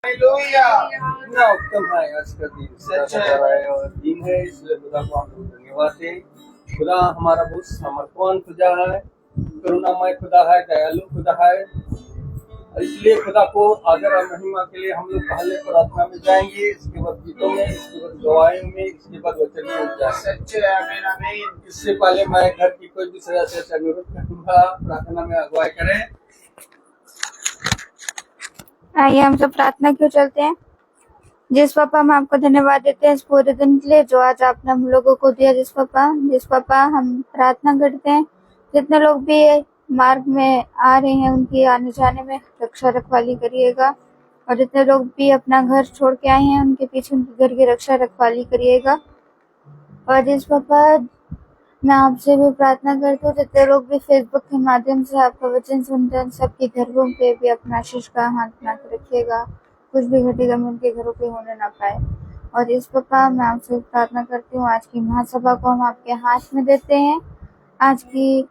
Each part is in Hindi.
हालेलुया। इतना उत्तम है आज का दिन, सच है और दिन है, इसलिए खुदा को हम लोग धन्यवाद दें। खुदा हमारा बहुत समर्पण खुदा है, करुणामय खुदा है, दयालु खुदा है, और इसलिए खुदा को आदर और महिमा के लिए हम लोग पहले प्रार्थना में जाएंगे, इसके बाद गीतों में, इसके बाद गवाहियों में, इसके बाद वचन में जाएंगे। सच्चे आमीन आमीन। इससे पहले मैं घर की कोई दूसरा से अनुरोध करूंगा, प्रार्थना में अगुवाई करें। आइए हम सब प्रार्थना क्यों चलते हैं। जिस पापा हम आपको धन्यवाद देते हैं इस पूरे दिन के लिए जो आज आपने हम लोगों को दिया। जिस पापा हम प्रार्थना करते हैं जितने लोग भी मार्ग में आ रहे हैं उनकी आने जाने में रक्षा रखवाली करिएगा, और जितने लोग भी अपना घर छोड़ के आए हैं उनके पीछे उनके घर की रक्षा रखवाली करिएगा। और जिस पापा मैं आपसे भी प्रार्थना करती हूँ जितने लोग भी फेसबुक के माध्यम से आपका वचन सुनते हैं उन सबके घरों पे भी अपना आशीष का हाथ बना के रखिएगा, कुछ भी घटेगा मैं उनके घरों पे होने ना पाए। और इस पापा मैं आपसे प्रार्थना करती हूँ आज की महासभा को हम आपके हाथ में देते हैं। आज की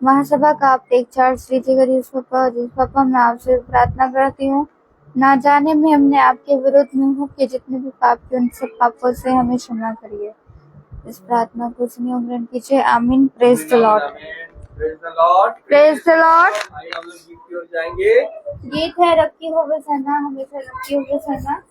महासभा का आप टेक चार्ज लीजिएगा जिस पापा। और जिस पापा मैं आपसे प्रार्थना करती हूँ ना जाने में हमने आपके विरुद्ध में हो के जितने भी पाप किए उन सब पापों से हमें क्षमा करिए। इस प्रार्थना को सुनिए ग्रहण कीजिए। आमीन। Praise the Lord. Praise the Lord. Praise the Lord. आइए हम लोग गीत की ओर जाएंगे। गीत है रखी हो बसना, हमेशा रखी हो बसना।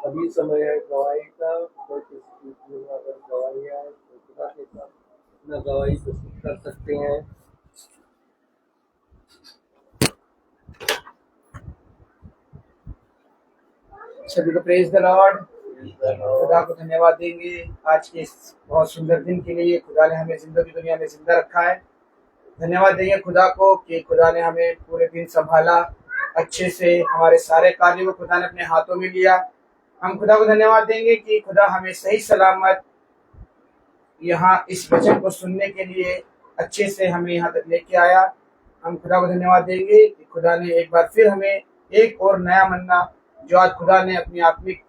अभी समय है गवाही का। कोई किसी चीज में अगर गवाही है तो खुदा के साथ अपना गवाही प्रस्तुत कर सकते हैं। सभी को प्रेज द लॉर्ड। खुदा को धन्यवाद देंगे आज के इस बहुत सुंदर दिन के लिए। खुदा ने हमें जिंदगी दुनिया में जिंदा रखा है। धन्यवाद देंगे खुदा को कि खुदा ने हमें पूरे दिन संभाला अच्छे से। हमारे सारे कार्यों को खुदा ने अपने हाथों में लिया। हम खुदा को धन्यवाद देंगे कि खुदा हमें सही सलामत यहाँ इस वचन को सुनने के लिए अच्छे से हमें यहाँ तक लेके आया। हम खुदा को धन्यवाद देंगे कि खुदा ने एक बार फिर हमें एक और नया मन्ना जो आज खुदा ने अपनी आत्मिक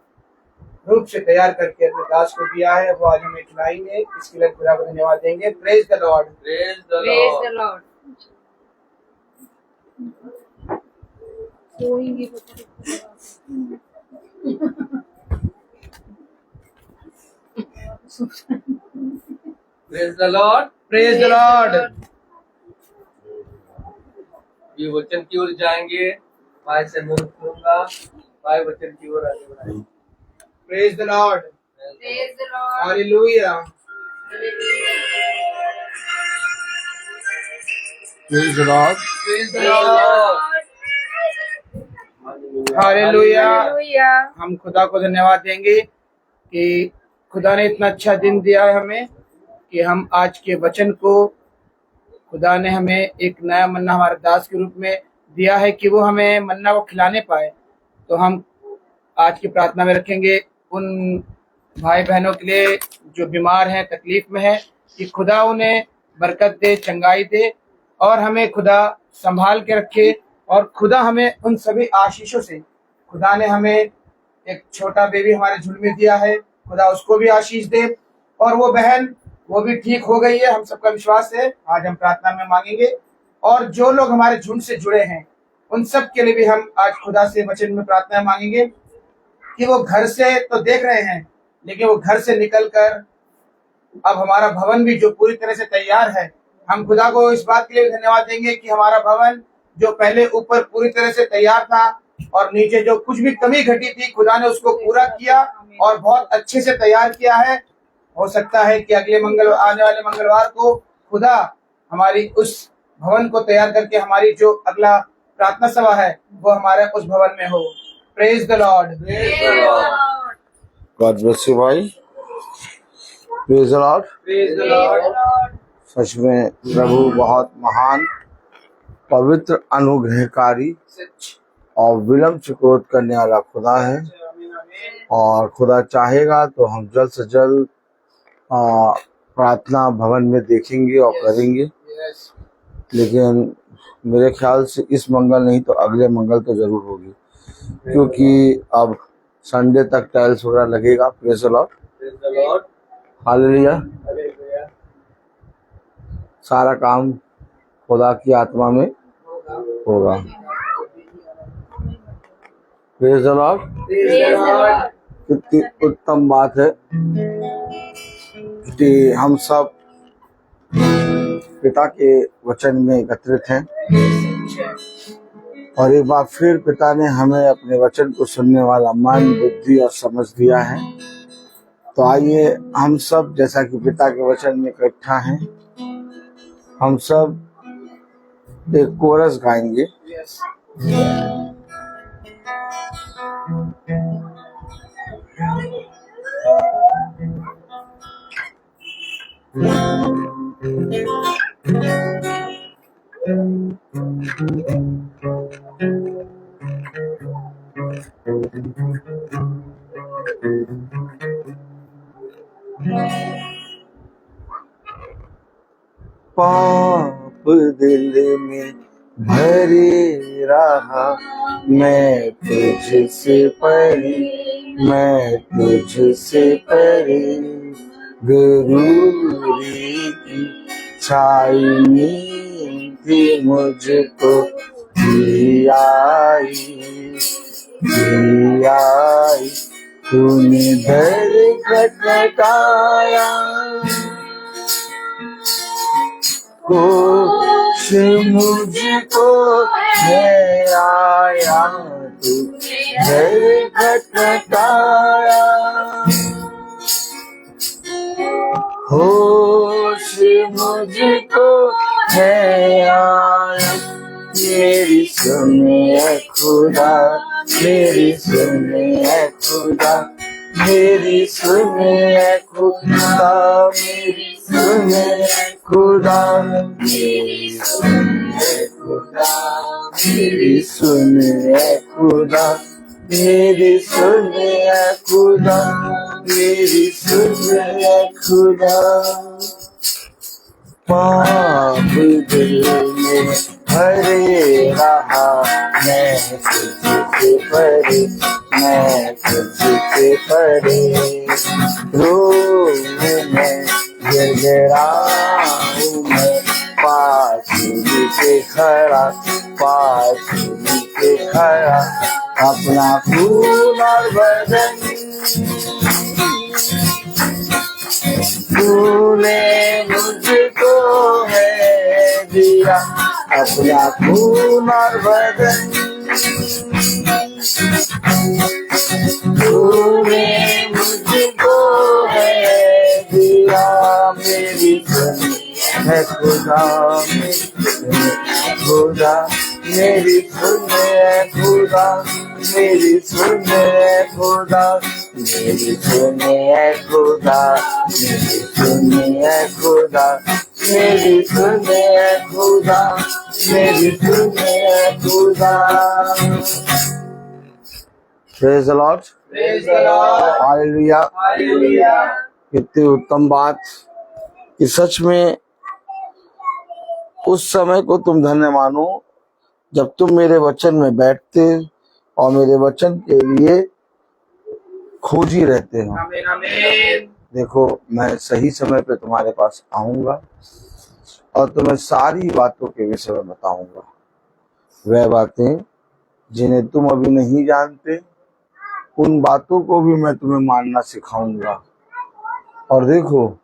रूप से तैयार करके अपने दास को दिया है वो आज हमें खिलाएंगे। इसके लिए खुदा को धन्यवाद देंगे। Praise the Lord. Praise the Lord. Praise the Lord. Praise the Lord. ये वचन की ओर जाएंगे। भाई से मुंह करूंगा। भाई वचन की ओर आगे बढ़ाएंगे। Praise the Lord. Hallelujah. Praise the Lord. Praise the Lord. Hallelujah. हम खुदा को धन्यवाद देंगे कि खुदा ने इतना अच्छा दिन दिया है हमें कि हम आज के वचन को खुदा ने हमें एक नया मन्ना हमारे दास के रूप में दिया है कि वो हमें मन्ना को खिलाने पाए। तो हम आज की प्रार्थना में रखेंगे उन भाई बहनों के लिए जो बीमार हैं, तकलीफ में हैं, कि खुदा उन्हें बरकत दे, चंगाई दे और हमें खुदा संभाल के रखे। और खुदा हमें उन सभी आशीषों से, खुदा ने हमें एक छोटा बेबी हमारे झुंड में दिया है, खुदा उसको भी आशीष दे। और वो बहन वो भी ठीक हो गई है, हम सबका विश्वास है। आज हम प्रार्थना में मांगेंगे। और जो लोग हमारे झुंड से जुड़े हैं उन सब के लिए भी हम आज खुदा से वचन में प्रार्थना मांगेंगे कि वो घर से तो देख रहे हैं लेकिन वो घर से निकलकर अब हमारा भवन भी जो पूरी तरह से तैयार है। हम खुदा को इस बात के लिए धन्यवाद देंगे कि हमारा भवन जो पहले ऊपर पूरी तरह से तैयार था और नीचे जो कुछ भी कमी घटी थी खुदा ने उसको पूरा किया और बहुत अच्छे से तैयार किया है। हो सकता है कि अगले आने वाले मंगलवार को खुदा हमारी उस भवन को तैयार करके हमारी जो अगला प्रार्थना सभा है वो हमारे उस भवन में हो। Praise the Lord. God bless you भाई। Praise the Lord. Praise the Lord. सच में प्रभु बहुत महान, पवित्र, अनुग्रहकारी और विलंब से क्रोध करने वाला खुदा है। और खुदा चाहेगा तो हम जल्द से जल्द प्रार्थना भवन में देखेंगे और करेंगे। लेकिन मेरे ख्याल से इस मंगल नहीं तो अगले मंगल तो जरूर होगी, क्योंकि अब संडे तक टाइल्स वगैरह लगेगा। Praise the Lord. हालेलुया। सारा काम खुदा की आत्मा में होगा। Praise the Lord. कितनी उत्तम बात है कि हम सब पिता के वचन में एकत्रित हैं और एक बार फिर पिता ने हमें अपने वचन को सुनने वाला मन, बुद्धि और समझ दिया है। तो आइए हम सब जैसा कि पिता के वचन में इकट्ठा हैं, हम सब एक कोरस गाएंगे। पाप दिल में भरे रहा, मैं तुझसे परे, मैं तुझसे परे, गुरूरी की छाई थी मुझको दी आई, तूने दर खटखटाया, कुछ मुझको मैं आया तू घर खटखटाया, होश मुझको है आया, मेरी सुनिए खुदा, मेरी सुनिए खुदा, मेरी सुनिए खुदा, मेरी सुनिए खुदा, मेरी सुनिए खुदा, मेरी सुनिए खुदा, मेरी सुनिए खुदा, मेरी सुनिए खुदा। पाप दिल में भरे रहा, मैं तुझसे परे, मैं तुझसे परे, रोज में गिड़गिड़ाऊं मैं, पास नीचे खड़ा, पास नीचे खड़ा, अपना खून और बदन तूने मुझको है दिया, अपना खून और बदन तूने मुझको है दिया, मेरी सुनिए खुदा, मेरी खुदा, मेरी सुनिए खुदा, मेरी सुनिए खुदा, मेरी सुनिए खुदा, मेरी सुनिए खुदा, मेरी सुनिए खुदा, मेरी सुनिए खुदा। Praise the Lord. Praise the Lord. Hallelujah. Hallelujah. कितनी उत्तम बात कि सच में उस समय को तुम धन्य मानो जब तुम मेरे वचन में बैठते और मेरे वचन के लिए खोजी रहते हो। आमीन आमीन। देखो, मैं सही समय पे तुम्हारे पास आऊंगा और तुम्हें सारी बातों के विषय में बताऊंगा, वह बातें जिन्हें तुम अभी नहीं जानते, उन बातों को भी मैं तुम्हें मानना सिखाऊंगा। और देखो,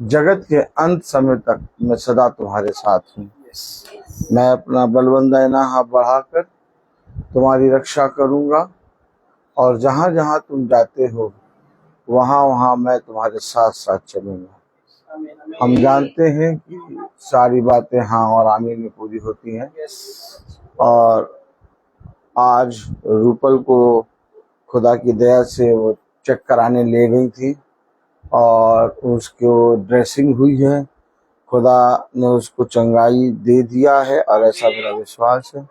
जगत के अंत समय तक मैं सदा तुम्हारे साथ हूँ। मैं अपना बलवंत दाहिना हाथ बढ़ाकर तुम्हारी रक्षा करूंगा और जहां जहां तुम जाते हो वहां वहां मैं तुम्हारे साथ साथ चलूंगा। हम जानते हैं कि सारी बातें हाँ और आमीन में पूरी होती हैं। और आज रूपल को खुदा की दया से वो चेक कराने ले गई थी और उसको ड्रेसिंग हुई है। खुदा ने उसको चंगाई दे दिया है और ऐसा मेरा विश्वास है।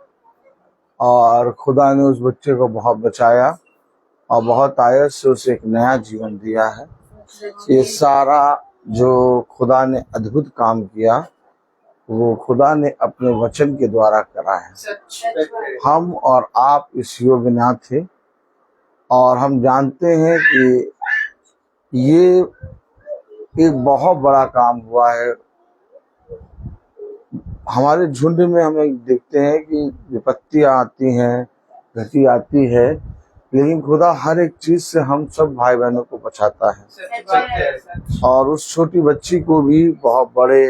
और खुदा ने उस बच्चे को बहुत बचाया और बहुत आयत से उसे एक नया जीवन दिया है। ये सारा जो खुदा ने अद्भुत काम किया वो खुदा ने अपने वचन के द्वारा करा है। हम और आप इस योग्य ना थे और हम जानते हैं कि ये एक बहुत बड़ा काम हुआ है। हमारे झुंड में हमें देखते हैं कि विपत्तियां आती हैं, घटी आती है, लेकिन खुदा हर एक चीज से हम सब भाई बहनों को बचाता है। और उस छोटी बच्ची को भी बहुत बड़े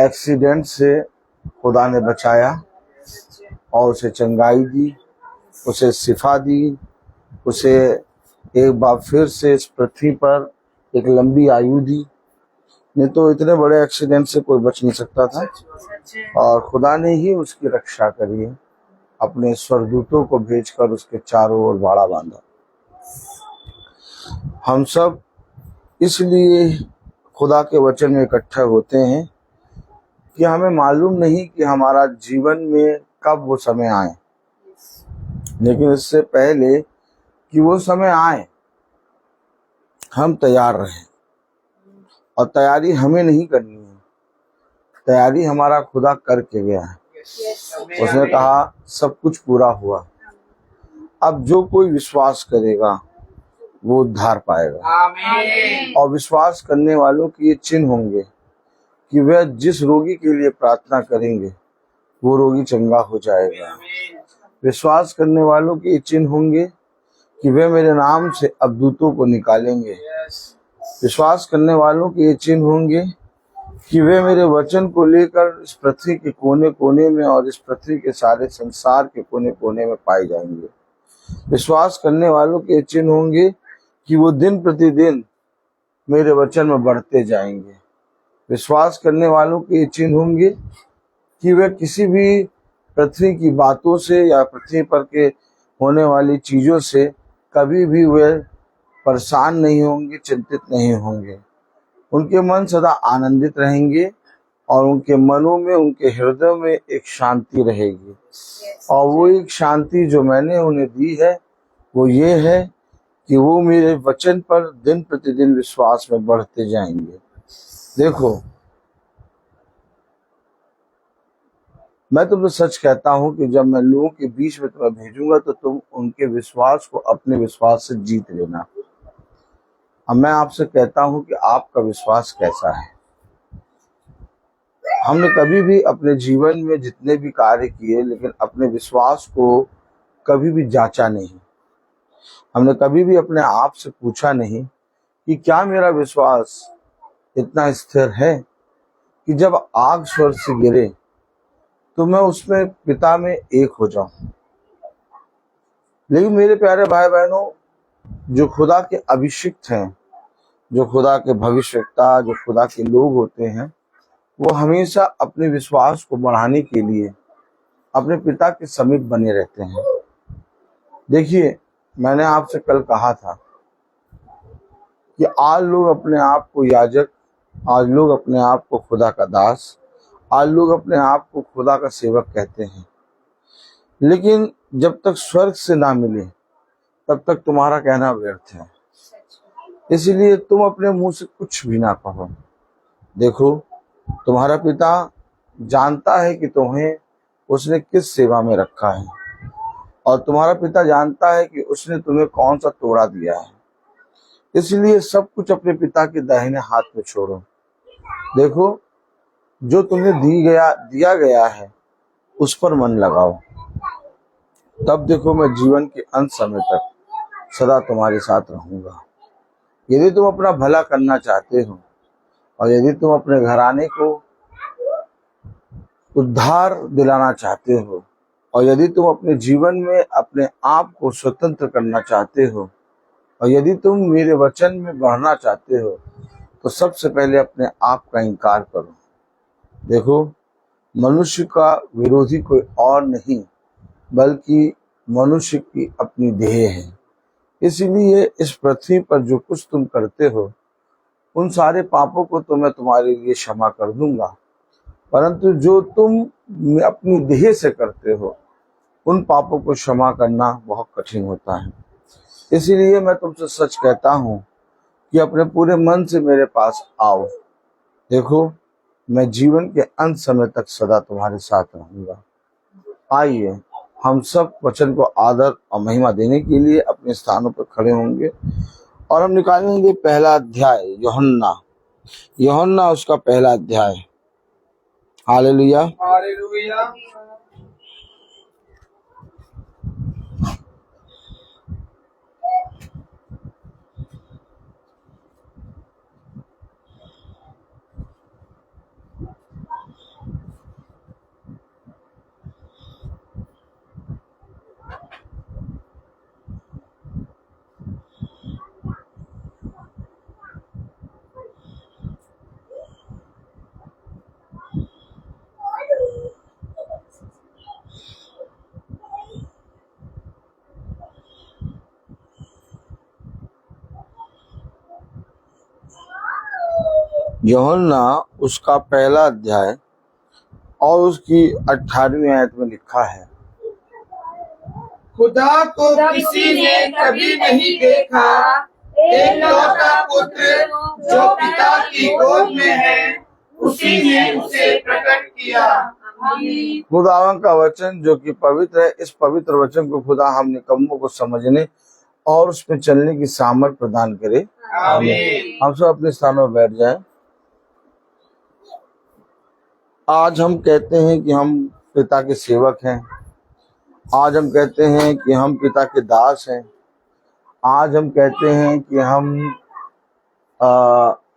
एक्सीडेंट से खुदा ने बचाया और उसे चंगाई दी, उसे शिफा दी, उसे एक बार फिर से इस पृथ्वी पर एक लंबी आयु दी। नहीं तो इतने बड़े एक्सीडेंट से कोई बच नहीं सकता था और खुदा ने ही उसकी रक्षा करी है। अपने स्वर्गदूतों को भेजकर उसके चारों ओर बाड़ा बांधा। हम सब इसलिए खुदा के वचन में इकट्ठा होते हैं कि हमें मालूम नहीं कि हमारा जीवन में कब वो समय आए, लेकिन इससे पहले कि वो समय आए हम तैयार रहें। और तैयारी हमें नहीं करनी है, तैयारी हमारा खुदा करके गया है। उसने कहा सब कुछ पूरा हुआ, अब जो कोई विश्वास करेगा वो उद्धार पाएगा। आमीन। और विश्वास करने वालों के ये चिन्ह होंगे कि वह जिस रोगी के लिए प्रार्थना करेंगे वो रोगी चंगा हो जाएगा। विश्वास करने वालों के ये चिन्ह होंगे कि वे मेरे नाम से अबदूतों को निकालेंगे। विश्वास करने वालों के ये चिन्ह होंगे कि वे मेरे वचन को लेकर इस पृथ्वी के कोने कोने में और इस पृथ्वी के सारे संसार के कोने कोने में पाए जाएंगे। विश्वास करने वालों के चिन्ह होंगे कि वो दिन प्रतिदिन मेरे वचन में बढ़ते जाएंगे। विश्वास करने वालों के चिन्ह होंगे कि वे किसी भी पृथ्वी की बातों से या पृथ्वी पर के होने वाली चीजों से कभी भी वे परेशान नहीं होंगे, चिंतित नहीं होंगे। उनके मन सदा आनंदित रहेंगे और उनके मनों में, उनके हृदय में एक शांति रहेगी। और वो एक शांति जो मैंने उन्हें दी है वो ये है कि वो मेरे वचन पर दिन प्रतिदिन विश्वास में बढ़ते जाएंगे। देखो, मैं तुमसे सच कहता हूं कि जब मैं लोगों के बीच में तुम्हें भेजूंगा तो तुम उनके विश्वास को अपने विश्वास से जीत लेना। अब मैं आपसे कहता हूं कि आपका विश्वास कैसा है। हमने कभी भी अपने जीवन में जितने भी कार्य किए, लेकिन अपने विश्वास को कभी भी जांचा नहीं। हमने कभी भी अपने आप से पूछा नहीं कि क्या मेरा विश्वास इतना स्थिर है कि जब आग स्वर्ग से गिरे तो मैं उसमें पिता में एक हो जाऊं। लेकिन मेरे प्यारे भाई बहनों, जो खुदा के अभिषिक्त हैं, जो खुदा के भविष्यवक्ता, जो खुदा के लोग होते हैं, वो हमेशा अपने विश्वास को बढ़ाने के लिए अपने पिता के समीप बने रहते हैं। देखिए, मैंने आपसे कल कहा था कि आज लोग अपने आप को याजक, आज लोग अपने आप को खुदा का दास, आज लोग अपने आप को खुदा का सेवक कहते हैं। लेकिन जब तक स्वर्ग से ना मिले तब तक तुम्हारा कहना व्यर्थ है। इसलिए तुम अपने मुंह से कुछ भी ना कहो। देखो, तुम्हारा पिता जानता है कि तुम्हें उसने किस सेवा में रखा है, और तुम्हारा पिता जानता है कि उसने तुम्हें कौन सा तोड़ा दिया है। इसलिए सब कुछ अपने पिता के दाहिने हाथ में छोड़ो। देखो, जो तुम्हें दिया गया है उस पर मन लगाओ। तब देखो, मैं जीवन के अंत समय तक सदा तुम्हारे साथ रहूंगा। यदि तुम अपना भला करना चाहते हो और यदि तुम अपने घराने को उद्धार दिलाना चाहते हो और यदि तुम अपने जीवन में अपने आप को स्वतंत्र करना चाहते हो और यदि तुम मेरे वचन में बढ़ना चाहते हो तो सबसे पहले अपने आप का इनकार करो। देखो, मनुष्य का विरोधी कोई और नहीं बल्कि मनुष्य की अपनी देह है। इसलिए इस पृथ्वी पर जो कुछ तुम करते हो उन सारे पापों को तो मैं तुम्हारे लिए क्षमा कर दूंगा, परंतु जो तुम अपनी देह से करते हो उन पापों को क्षमा करना बहुत कठिन होता है। इसीलिए मैं तुमसे सच कहता हूं कि अपने पूरे मन से मेरे पास आओ। देखो, मैं जीवन के अंत समय तक सदा तुम्हारे साथ रहूंगा। आइए हम सब वचन को आदर और महिमा देने के लिए अपने स्थानों पर खड़े होंगे और हम निकालेंगे पहला अध्याय यूहन्ना उसका पहला अध्याय। हालेलुया। हालेलुया। यूहन्ना उसका पहला अध्याय और उसकी 18वीं आयत में लिखा है, खुदा को किसी ने कभी नहीं देखा, एकलौता पुत्र जो पिता की गोद में है, उसी ने उसे प्रकट किया। खुदावन का वचन जो कि पवित्र है, इस पवित्र वचन को खुदा हम निकम्मों को समझने और उसमें चलने की सामर्थ प्रदान करे। आमीन। हम सब अपने स्थानों में बैठ जाएं। आज हम कहते हैं कि हम पिता के सेवक हैं। आज हम कहते हैं कि हम पिता के दास हैं। आज हम कहते हैं कि हम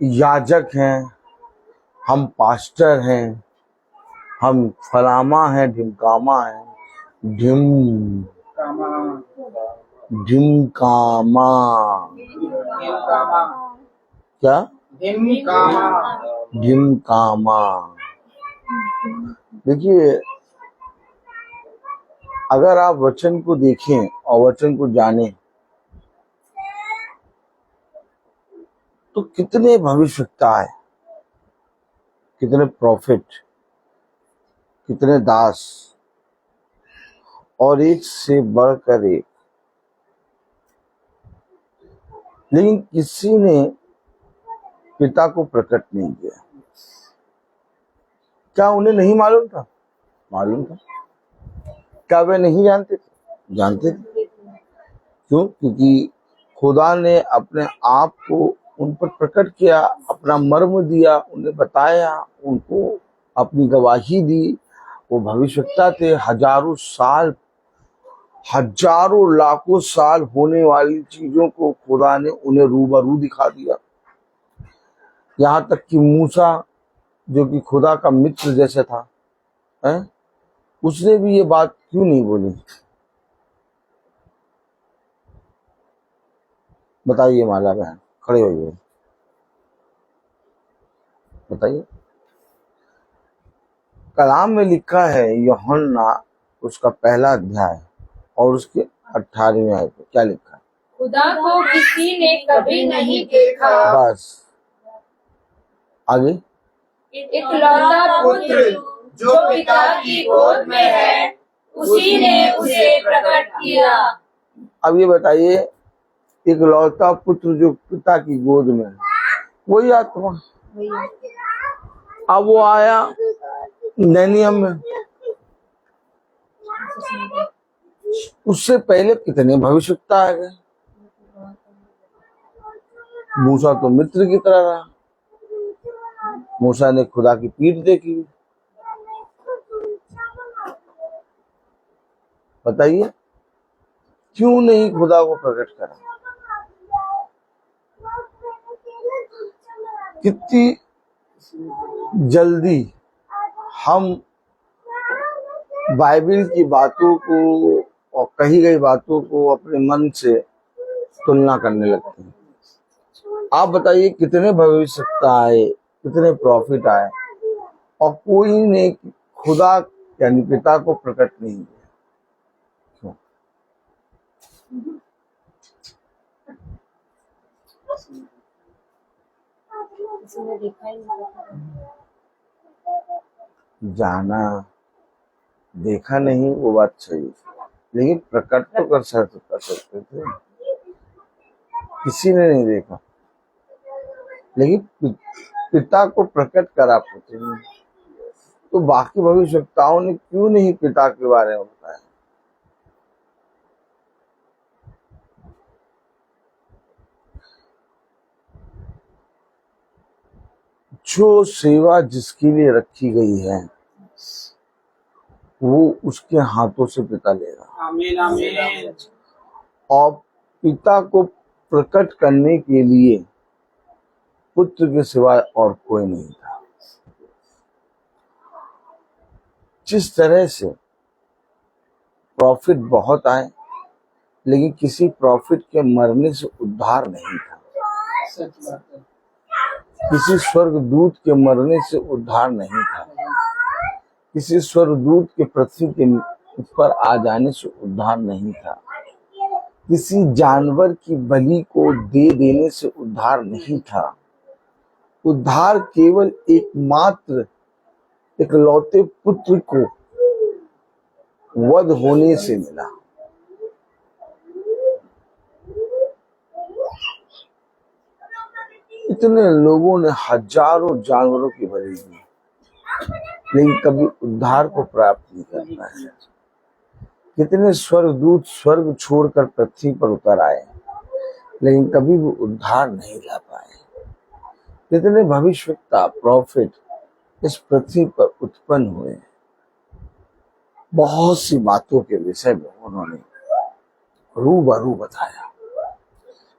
याजक हैं। हम पास्टर हैं, हम फलामा हैं, ढिमकामा हैं, कामा ढिमकामा, कामा क्या कामा। ढिमकामा। देखिए, अगर आप वचन को देखें और वचन को जानें तो कितने भविष्यवक्ता है, कितने प्रॉफिट, कितने दास, और एक से बढ़कर एक। लेकिन किसी ने पिता को प्रकट नहीं किया। क्या उन्हें नहीं मालूम था? मालूम था। क्या वे नहीं जानते थे? जानते थे। क्यों? क्योंकि खुदा ने अपने आप को उन पर प्रकट किया, अपना मर्म दिया, उन्हें बताया, उनको अपनी गवाही दी। वो भविष्यवक्ता थे। हजारों साल, हजारों लाखों साल होने वाली चीजों को खुदा ने उन्हें रूबरू दिखा दिया। यहाँ तक कि मूसा, जो कि खुदा का मित्र जैसे था, है? उसने भी ये बात क्यों नहीं बोली? बताइए माला बहन, खड़े होइए, बताइए। कलाम में लिखा है, यूहन्ना उसका पहला अध्याय और उसके 18वें आयत पे क्या लिखा है? खुदा को किसी ने कभी नहीं देखा, बस आगे। इकलौता पुत्र जो पिता की गोद में है, उसी ने उसे प्रकट किया। अब ये बताइए, इकलौता पुत्र जो पिता की गोद में है, वही आत्मा। अब वो आया नैनियम में। उससे पहले कितने भविष्यवक्ता आ गए। मूसा तो मित्र की तरह रहा। मूसा ने खुदा की पीठ देखी। बताइए, क्यों नहीं खुदा को प्रकट करा? कितनी जल्दी हम बाइबल की बातों को और कही गई बातों को अपने मन से तुलना करने लगते हैं। आप बताइए, कितने भविष्यवक्ता आए, कितने प्रॉफिट आए, और कोई ने खुदा यानी पिता को प्रकट नहीं किया। क्यों? जाना, देखा नहीं, वो बात सही, लेकिन प्रकट तो कर सकते थे। किसी ने नहीं देखा, लेकिन पिता को प्रकट करा पुत्र ने। तो बाकी भविष्यवक्ताओं ने क्यों नहीं पिता के बारे में बताया? जो सेवा जिसके लिए रखी गई है, वो उसके हाथों से पिता लेगा। आमीन आमीन। और पिता को प्रकट करने के लिए पुत्र के सिवाय और कोई नहीं था। जिस तरह से प्रॉफिट बहुत आए, लेकिन किसी प्रॉफिट के मरने से उद्धार नहीं था। सच बात है। किसी स्वर्गदूत के मरने से उद्धार नहीं था। किसी स्वर्गदूत के पृथ्वी के ऊपर आ जाने से उद्धार नहीं था। किसी जानवर की बलि को दे देने से उद्धार नहीं था। उद्धार केवल एकमात्र इकलौते पुत्र को वध होने से मिला। इतने लोगों ने हजारों जानवरों की बलि दी, लेकिन कभी उद्धार को प्राप्त नहीं कर पाए। कितने स्वर्गदूत स्वर्ग छोड़कर पृथ्वी पर उतर आए, लेकिन कभी भी उद्धार नहीं ला पाए। कितने भविष्यवक्ता प्रॉफिट इस पृथ्वी पर उत्पन्न हुए, बहुत सी बातों के विषय में उन्होंने रूबरू बताया,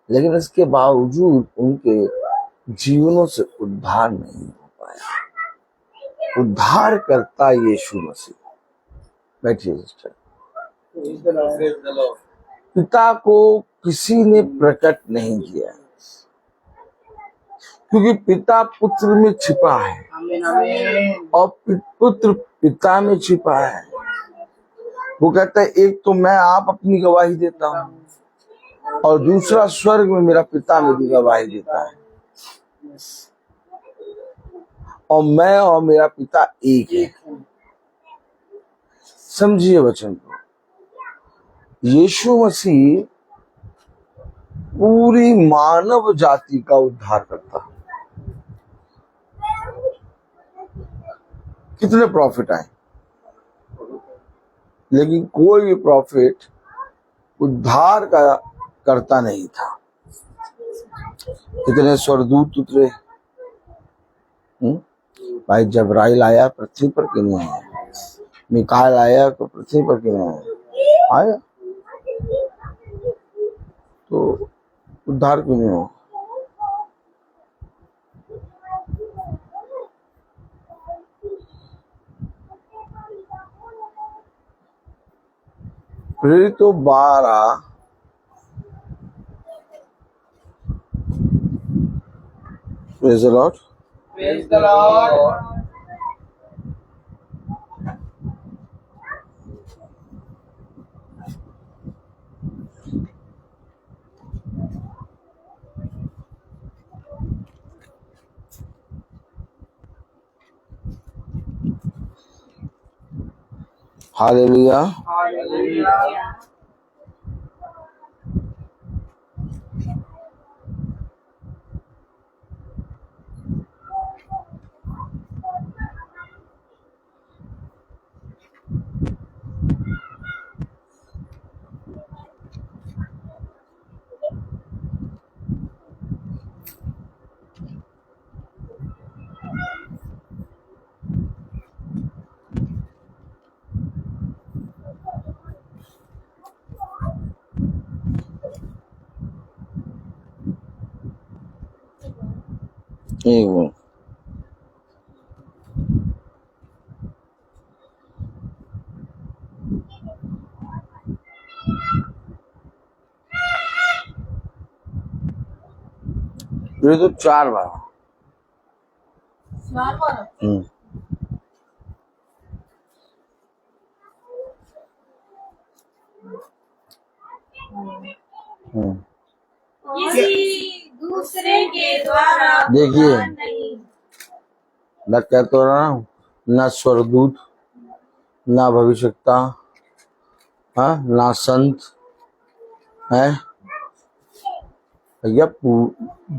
लेकिन इसके बावजूद उनके जीवनों से उद्धार नहीं हो पाया। उद्धार करता यीशु मसीह। बैठिए सिस्टर। Praise the Lord. पिता को किसी ने प्रकट नहीं किया, क्योंकि पिता पुत्र में छिपा है आमीन आमीन। और पुत्र पिता में छिपा है। वो कहता है एक तो मैं आप अपनी गवाही देता हूँ और दूसरा स्वर्ग में मेरा पिता मेरी गवाही देता है, और मैं और मेरा पिता एक है। समझिए वचन को। यीशु मसीह पूरी मानव जाति का उद्धार करता। कितने प्रॉफिट आए, लेकिन कोई भी प्रॉफिट उद्धार का करता नहीं था। कितने स्वर्गदूत उतरे, भाई जबराइल आया पृथ्वी पर क्यों नहीं आया, मिकाएल आया तो पृथ्वी पर क्यों नहीं आया, तो उद्धार क्यों नहीं हो। प्रेरितों 12 praise the Lord. Praise the Lord. Hallelujah. Hallelujah. एक मिनट। प्रेरितों 4 बार। हम्म। किसी दूसरे के द्वारा देखिए, उद्धार नहीं। मैं कहता रहा हूँ, ना स्वर्गदूत, ना भविष्यवक्ता, हाँ, ना संत है भैया।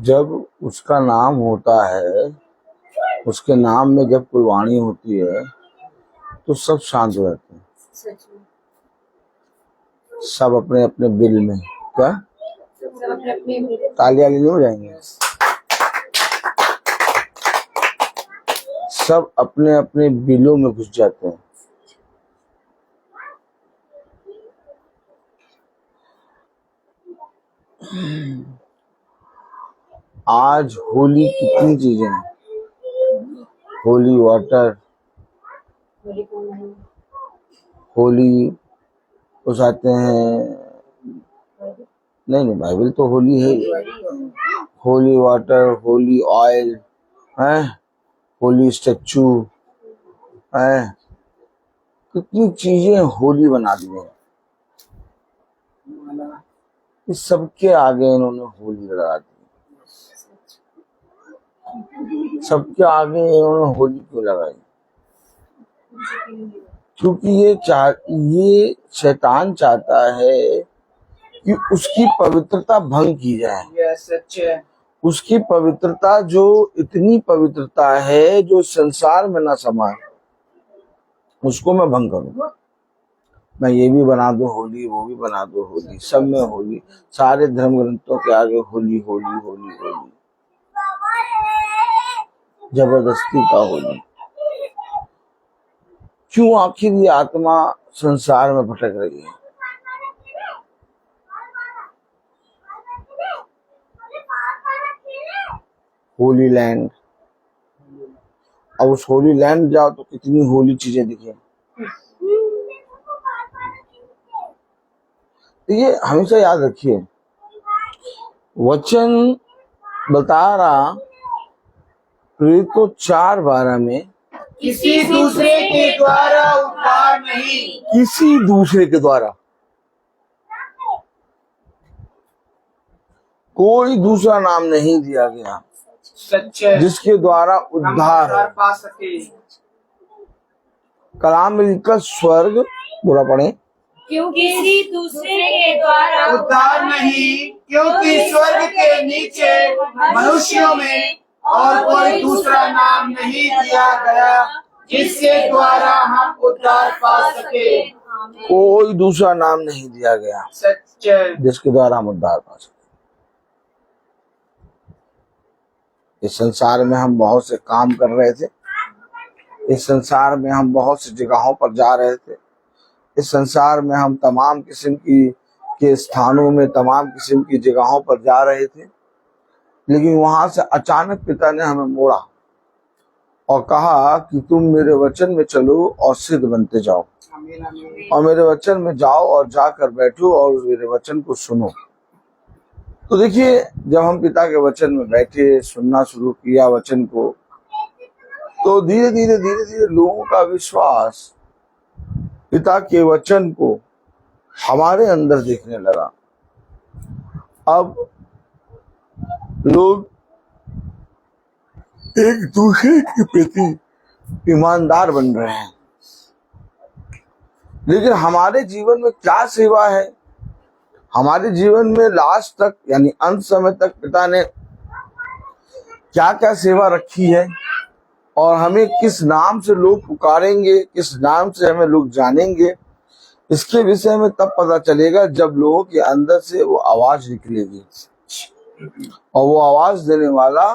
जब उसका नाम होता है, उसके नाम में जब कोई वाणी होती है तो सब शांत हो जाते हैं, सब अपने अपने बिल में। क्या तालियां नहीं हो जाएंगे? सब अपने अपने बिलों में घुस जाते हैं। आज होली कितनी चीजें हैं, होली वाटर, होली उसाते हैं, नहीं बाइबल तो होली है, होली वाटर, होली ऑयल है, होली स्टैचू है, कितनी चीजें होली बना दी है। इस सबके आगे इन्होंने होली लगा दी। सबके आगे इन्होंने होली क्यों लगाई? क्योंकि ये शैतान चाहता है कि उसकी पवित्रता भंग की जाए। Yes, अच्छे। उसकी पवित्रता जो इतनी पवित्रता है जो संसार में ना समाए, उसको मैं भंग करूं। मैं ये भी बना दूं होली, वो भी बना दूं होली, सब में होली, सारे धर्म ग्रंथों के आगे होली होली होली होली, जबरदस्ती का होली। क्यों आखिर ये आत्मा संसार में भटक रही है? होली लैंड, अब उस होली लैंड जाओ तो कितनी होली चीजें दिखे। तो ये हमेशा याद रखिए, वचन बता रहा प्रेरितों 4:12 में किसी दूसरे के द्वारा उद्धार नहीं, किसी दूसरे के द्वारा, कोई दूसरा नाम नहीं दिया गया सच है, जिसके द्वारा हम उद्धार उद्धार हो। पा सके। कलाम में लिखा स्वर्ग, पूरा पढ़े, क्योंकि किसी दूसरे के द्वारा उद्धार नहीं, क्योंकि स्वर्ग के नीचे मनुष्यों में और कोई दूसरा नाम नहीं दिया गया जिसके द्वारा हम उद्धार पा सके। कोई दूसरा नाम नहीं दिया गया सच है, जिसके द्वारा हम उद्धार पा सके। इस संसार में हम बहुत से काम कर रहे थे, इस संसार में हम बहुत सी जगहों पर जा रहे थे, इस संसार में हम तमाम किस्म के स्थानों में, तमाम किस्म की जगहों पर जा रहे थे, लेकिन वहां से अचानक पिता ने हमें मोड़ा और कहा कि तुम मेरे वचन में चलो और सिद्ध बनते जाओ, आमीन आमीन। और मेरे वचन में जाओ और जाकर बैठो और मेरे वचन को सुनो। तो देखिए, जब हम पिता के वचन में बैठे, सुनना शुरू किया वचन को, तो धीरे धीरे लोगों का विश्वास पिता के वचन को हमारे अंदर देखने लगा। अब लोग एक दूसरे के प्रति ईमानदार बन रहे हैं, लेकिन हमारे जीवन में क्या सेवा है? हमारे जीवन में लास्ट तक यानी अंत समय तक पिता ने क्या क्या सेवा रखी है, और हमें किस नाम से लोग पुकारेंगे, किस नाम से हमें लोग जानेंगे, इसके विषय में तब पता चलेगा जब लोगों के अंदर से वो आवाज निकलेगी। और वो आवाज देने वाला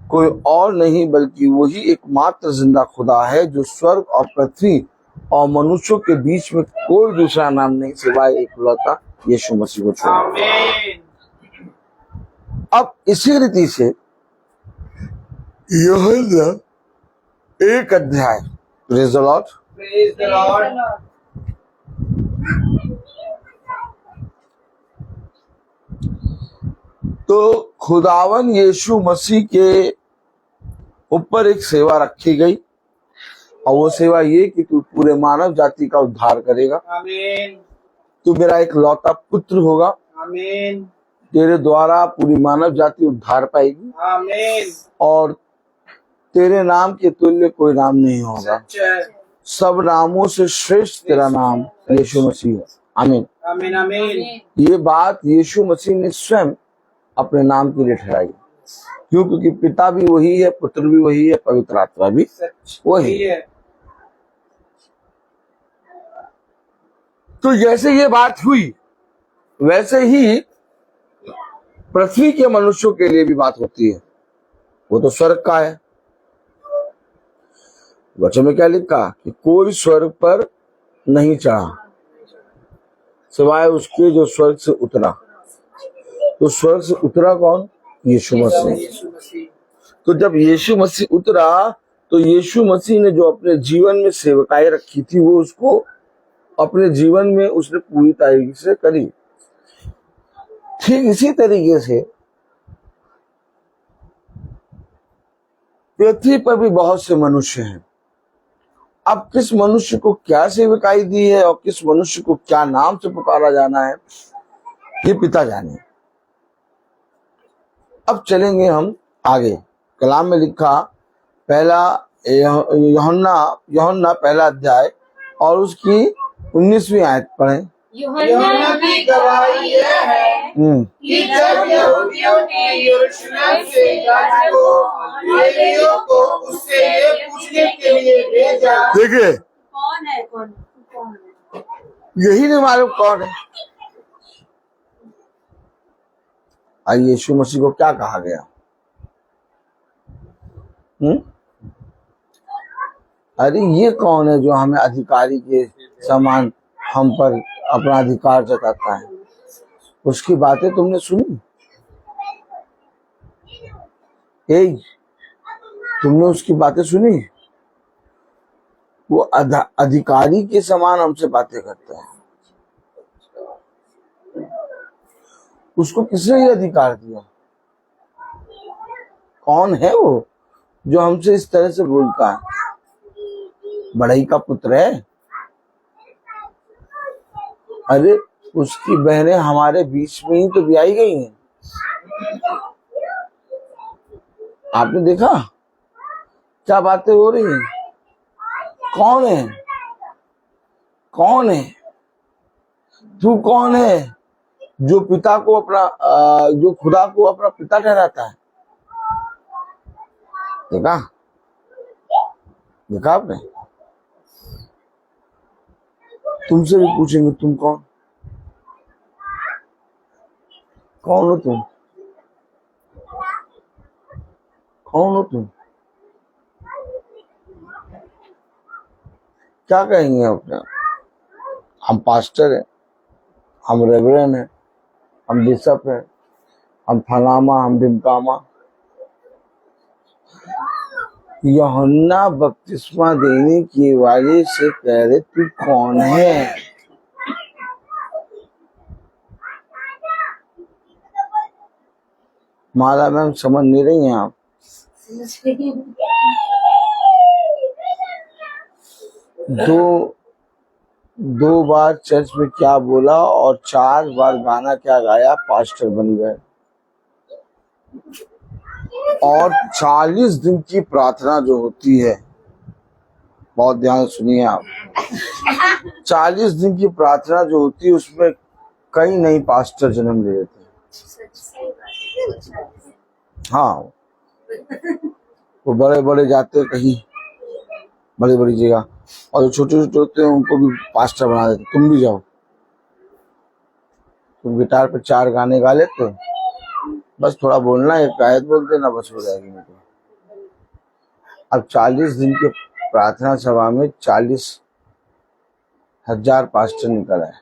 कोई और नहीं बल्कि वही एकमात्र जिंदा खुदा है जो स्वर्ग और पृथ्वी और मनुष्यों के बीच में कोई दूसरा नाम नहीं सिवाय एकलौता यीशु मसीह को छोड़। आमीन। अब इसी रीति से यूहन्ना 1 अध्याय, praise the Lord, praise the Lord. तो खुदावन यीशु मसीह के ऊपर एक सेवा रखी गई, और वो सेवा ये कि तू पूरे मानव जाति का उद्धार करेगा। आमीन तू मेरा एक लौता पुत्र होगा, आमीन तेरे द्वारा पूरी मानव जाति उद्धार पाएगी, आमीन। और तेरे नाम के तुल्य कोई नाम नहीं होगा। सच है, सब नामों से श्रेष्ठ तेरा नाम यीशु मसीह है। आमीन। आमीन आमीन। ये बात यीशु मसीह ने स्वयं अपने नाम के लिए ठहराई। क्यों? क्योंकि पिता भी वही है, पुत्र भी वही है, पवित्र आत्मा भी सच वही है। तो जैसे ये बात हुई, वैसे ही पृथ्वी के मनुष्यों के लिए भी बात होती है। वो तो स्वर्ग का है। वचन में क्या लिखा कि कोई स्वर्ग पर नहीं चढ़ा सिवाय उसके जो स्वर्ग से उतरा। तो स्वर्ग से उतरा कौन? यीशु मसीह। यीशु मसीह। तो जब यीशु मसीह उतरा तो यीशु मसीह ने जो अपने जीवन में सेवकाई रखी थी वो उसको अपने जीवन में उसने पूरी तरीके से करी। ठीक इसी तरीके से पृथ्वी पर भी बहुत से मनुष्य हैं। अब किस मनुष्य को क्या सेवकाई दी है और किस मनुष्य को क्या नाम से पुकारा जाना है, ये पिता जाने। अब चलेंगे हम आगे। कलाम में लिखा पहला यूहन्ना पहला अध्याय और उसकी 19वीं आयत पढ़ें। यूहन्ना की गवाही यह है कि जब यहूदियों ने यरूशलेम से याजकों और लेवियों को उससे ये पूछने के लिए भेजा, देखिए कौन है कौन यही नहीं मालूम कौन है। और यीशु मसीह को क्या कहा गया? अरे ये कौन है जो हमें अधिकारी के समान हम पर अपना अधिकार जताता है? उसकी बातें तुमने सुनी? तुमने उसकी बातें सुनी? वो अधिकारी के समान हमसे बातें करता है। उसको किसने ये अधिकार दिया? कौन है वो जो हमसे इस तरह से बोलता है? बढ़ई का पुत्र है। अरे उसकी बहनें हमारे बीच में ही तो ब्याही गई हैं। आपने देखा क्या बातें हो रही हैं? कौन है? कौन है? तू कौन है जो पिता को अपना जो खुदा को अपना पिता ठहराता है? देखा? देखा आपने? तुमसे भी पूछेंगे तुम कौन? कौन हो तुम? कौन हो तुम? क्या कहेंगे अपने? हम पास्टर हैं, हम रेवरेंड हैं, हम बिशप हैं, हम फलामा, हम ढिमकामा। यूहन्ना बपतिस्मा देने के वाले से कह रहे तू कौन है? माला मैम समझ नहीं रही हैं आप? दो बार चर्च में क्या बोला और 4 बार गाना क्या गाया, पास्टर बन गए। और 40 दिन की प्रार्थना जो होती है, बहुत ध्यान सुनिए आप, 40 दिन की प्रार्थना जो होती है उसमें कई नई पास्टर जन्म ले लेते हैं। हाँ, वो बड़े बड़े जाते हैं कहीं बड़ी बड़ी जगह, और जो छोटे छोटे होते हैं उनको भी पास्टर बना देते। तुम भी जाओ, तुम गिटार पे 4 गाने गा लेते हो, बस थोड़ा बोलना है, एक आयत बोल देना, बस हो जाएगी। अब 40 दिन के प्रार्थना सभा में 40,000 पास्टर निकल आए।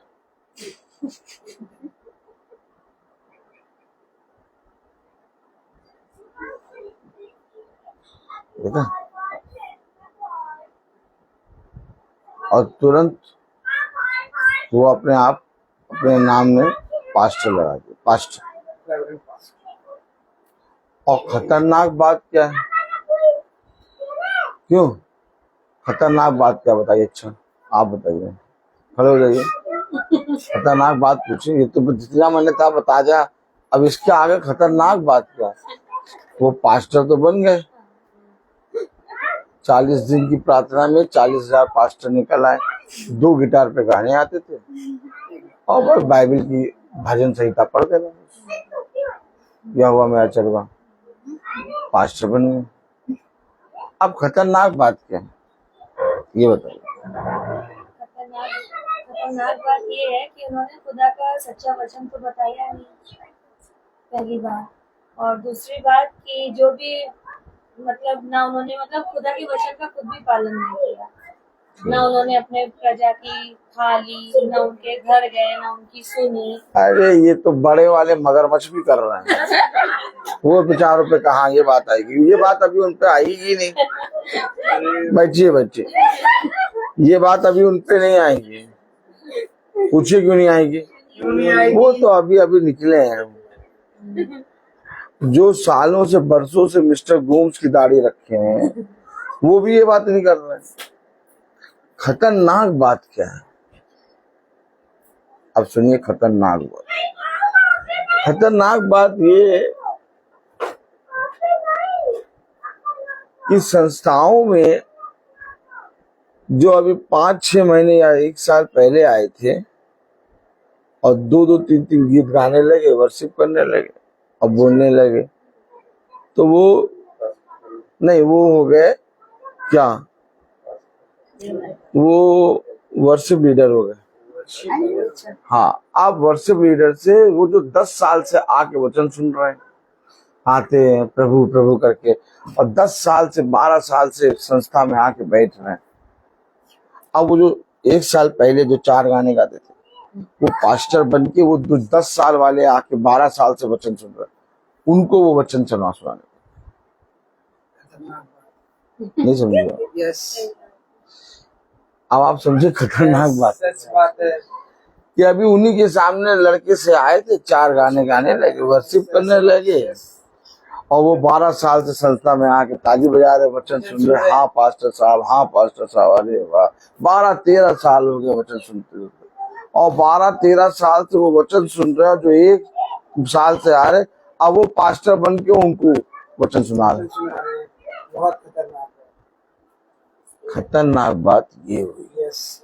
देखा? और तुरंत वो अपने आप अपने नाम में पास्टर लगा दिया, पास्टर। और खतरनाक बात क्या है? क्यों खतरनाक बात क्या? बताइए। अच्छा आप बताइए, खड़े हो जाइए। खतरनाक बात पूछे, ये तो जितना मैंने था बता जा, अब इसके आगे खतरनाक बात क्या? वो पास्टर तो बन गए। 40 दिन की प्रार्थना में 40,000 पास्टर निकल आए। 2 गिटार पे गाने आते थे और बस बाइबल की भजन संहिता पढ़ देना, यह हुआ मेरा चरवा, पास्टर बन गए। अब खतरनाक बात क्या है ये बताइए। खतरनाक बात ये है कि उन्होंने खुदा का सच्चा वचन तो बताया नहीं, पहली बात। और दूसरी बात कि जो भी ना उन्होंने खुदा के वचन का खुद भी पालन नहीं किया, ना उन्होंने अपने प्रजा की खा ली, ना उनके घर गए, ना उनकी सुनी। अरे ये तो बड़े वाले मगरमच्छ भी कर रहे हैं। वो बेचारों पे कहाँ ये बात आएगी? ये बात अभी उन पे आएगी नहीं। बच्चे बच्चे ये बात अभी उन पे नहीं आएगी। पूछे क्यों नहीं आएगी? वो तो अभी अभी निकले हैं। जो सालों से बरसों से मिस्टर गोम्स की दाढ़ी रखे हैं वो भी ये बात नहीं कर रहे हैं। खतरनाक बात क्या है? अब सुनिए खतरनाक बात। खतरनाक बात ये कि संस्थाओं में जो अभी 5-6 महीने या 1 साल पहले आए थे और 2-2, 3-3 गीत गाने लगे, वर्शिप करने लगे और बोलने लगे, तो वो नहीं, वो हो गए क्या, वो वर्शिप लीडर हो गए। हाँ, आप वर्शिप लीडर से वो जो 10 साल से आके वचन सुन रहे हैं, आते हैं प्रभु प्रभु करके, और 10 साल से 12 साल से संस्था में आके बैठ रहे हैं। अब वो जो 1 साल पहले जो 4 गाने गाते थे, वो पास्टर बन के वो 10 साल वाले आके 12 साल से वचन सुन रहे हैं, उनको वो वचन सुनाने नहीं समझिएगा। अब आप समझे खतरनाक बात सच बात है। कि अभी उन्हीं के सामने लड़के से आए थे, 4 गाने गाने लगे, वर्शिप करने लगे, और वो 12 साल से संस्था में आके ताली बजा रहे, वचन सुन रहे, हाँ पास्टर साहब, हाँ पास्टर साहब। अरे वाह, 12-13 साल हो गए वचन सुनते हुए, और 12-13 साल से वो वचन सुन रहे हैं, जो 1 साल से आ रहे, अब वो पास्टर बन के उनको वचन सुना रहे। बहुत खतरनाक है। खतरनाक बात ये हुई। यस।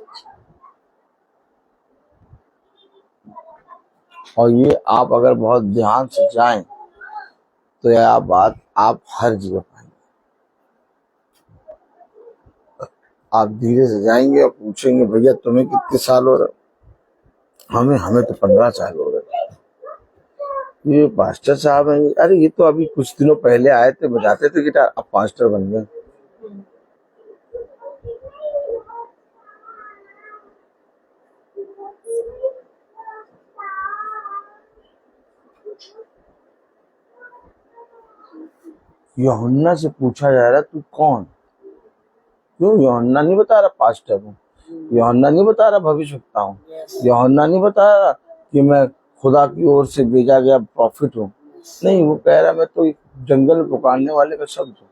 और ये आप अगर बहुत ध्यान से जाएं तो यह बात आप हर जगह पाएंगे। आप धीरे से जाएंगे और पूछेंगे, भैया तुम्हें कितने साल हो रहे? हमें तो 15 साल हो रहे। ये पास्टर साहब है? अरे ये तो अभी कुछ दिनों पहले आए थे, बजाते थे गिटार, अब पास्टर बन गए। यूहन्ना से पूछा जा रहा तू कौन? क्यों यूहन्ना नहीं बता रहा पास्टर हूँ, यूहन्ना नहीं बता रहा भविष्यवक्ता हूँ, यूहन्ना नहीं बता रहा कि मैं खुदा की ओर से भेजा गया प्रॉफिट हूँ। नहीं, वो कह रहा मैं तो एक जंगल में पुकारने वाले का शब्द हूँ।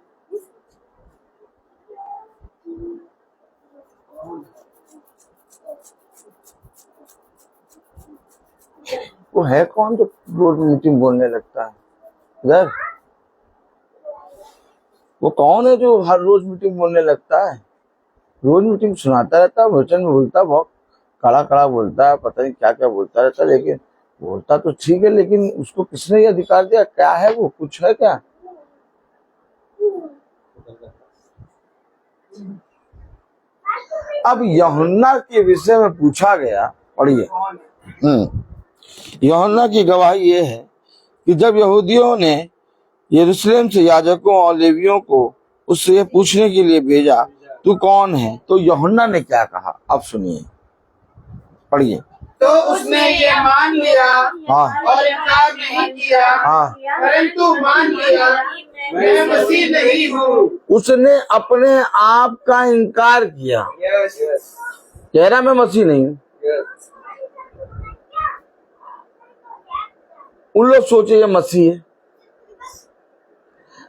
वो है कौन जो रोज मीटिंग बोलने लगता है? इधर वो कौन है जो हर रोज मीटिंग बोलने लगता है? रोज मीटिंग सुनाता रहता है, वचन में बोलता, बहुत कड़ा कड़ा बोलता है, पता नहीं क्या क्या बोलता रहता है, लेकिन बोलता तो ठीक है, लेकिन उसको किसने ये अधिकार दिया? क्या है वो? कुछ है क्या? अब यूहन्ना के विषय में पूछा गया, पढ़िए। यूहन्ना की गवाही ये है कि जब यहूदियों ने यरूशलेम से याजकों और लेवियों को उससे ये पूछने के लिए भेजा तू कौन है, तो यूहन्ना ने क्या कहा? अब सुनिए, पढ़िए। तो उसने ये मान लिया हाँ और इनकार नहीं किया, हाँ, परंतु मान लिया मैं मसीह नहीं हूँ। उसने अपने आप का इनकार किया, यस यस कह रहा मैं मसीह नहीं हूँ। यस। उन लोग सोचे ये मसीह है,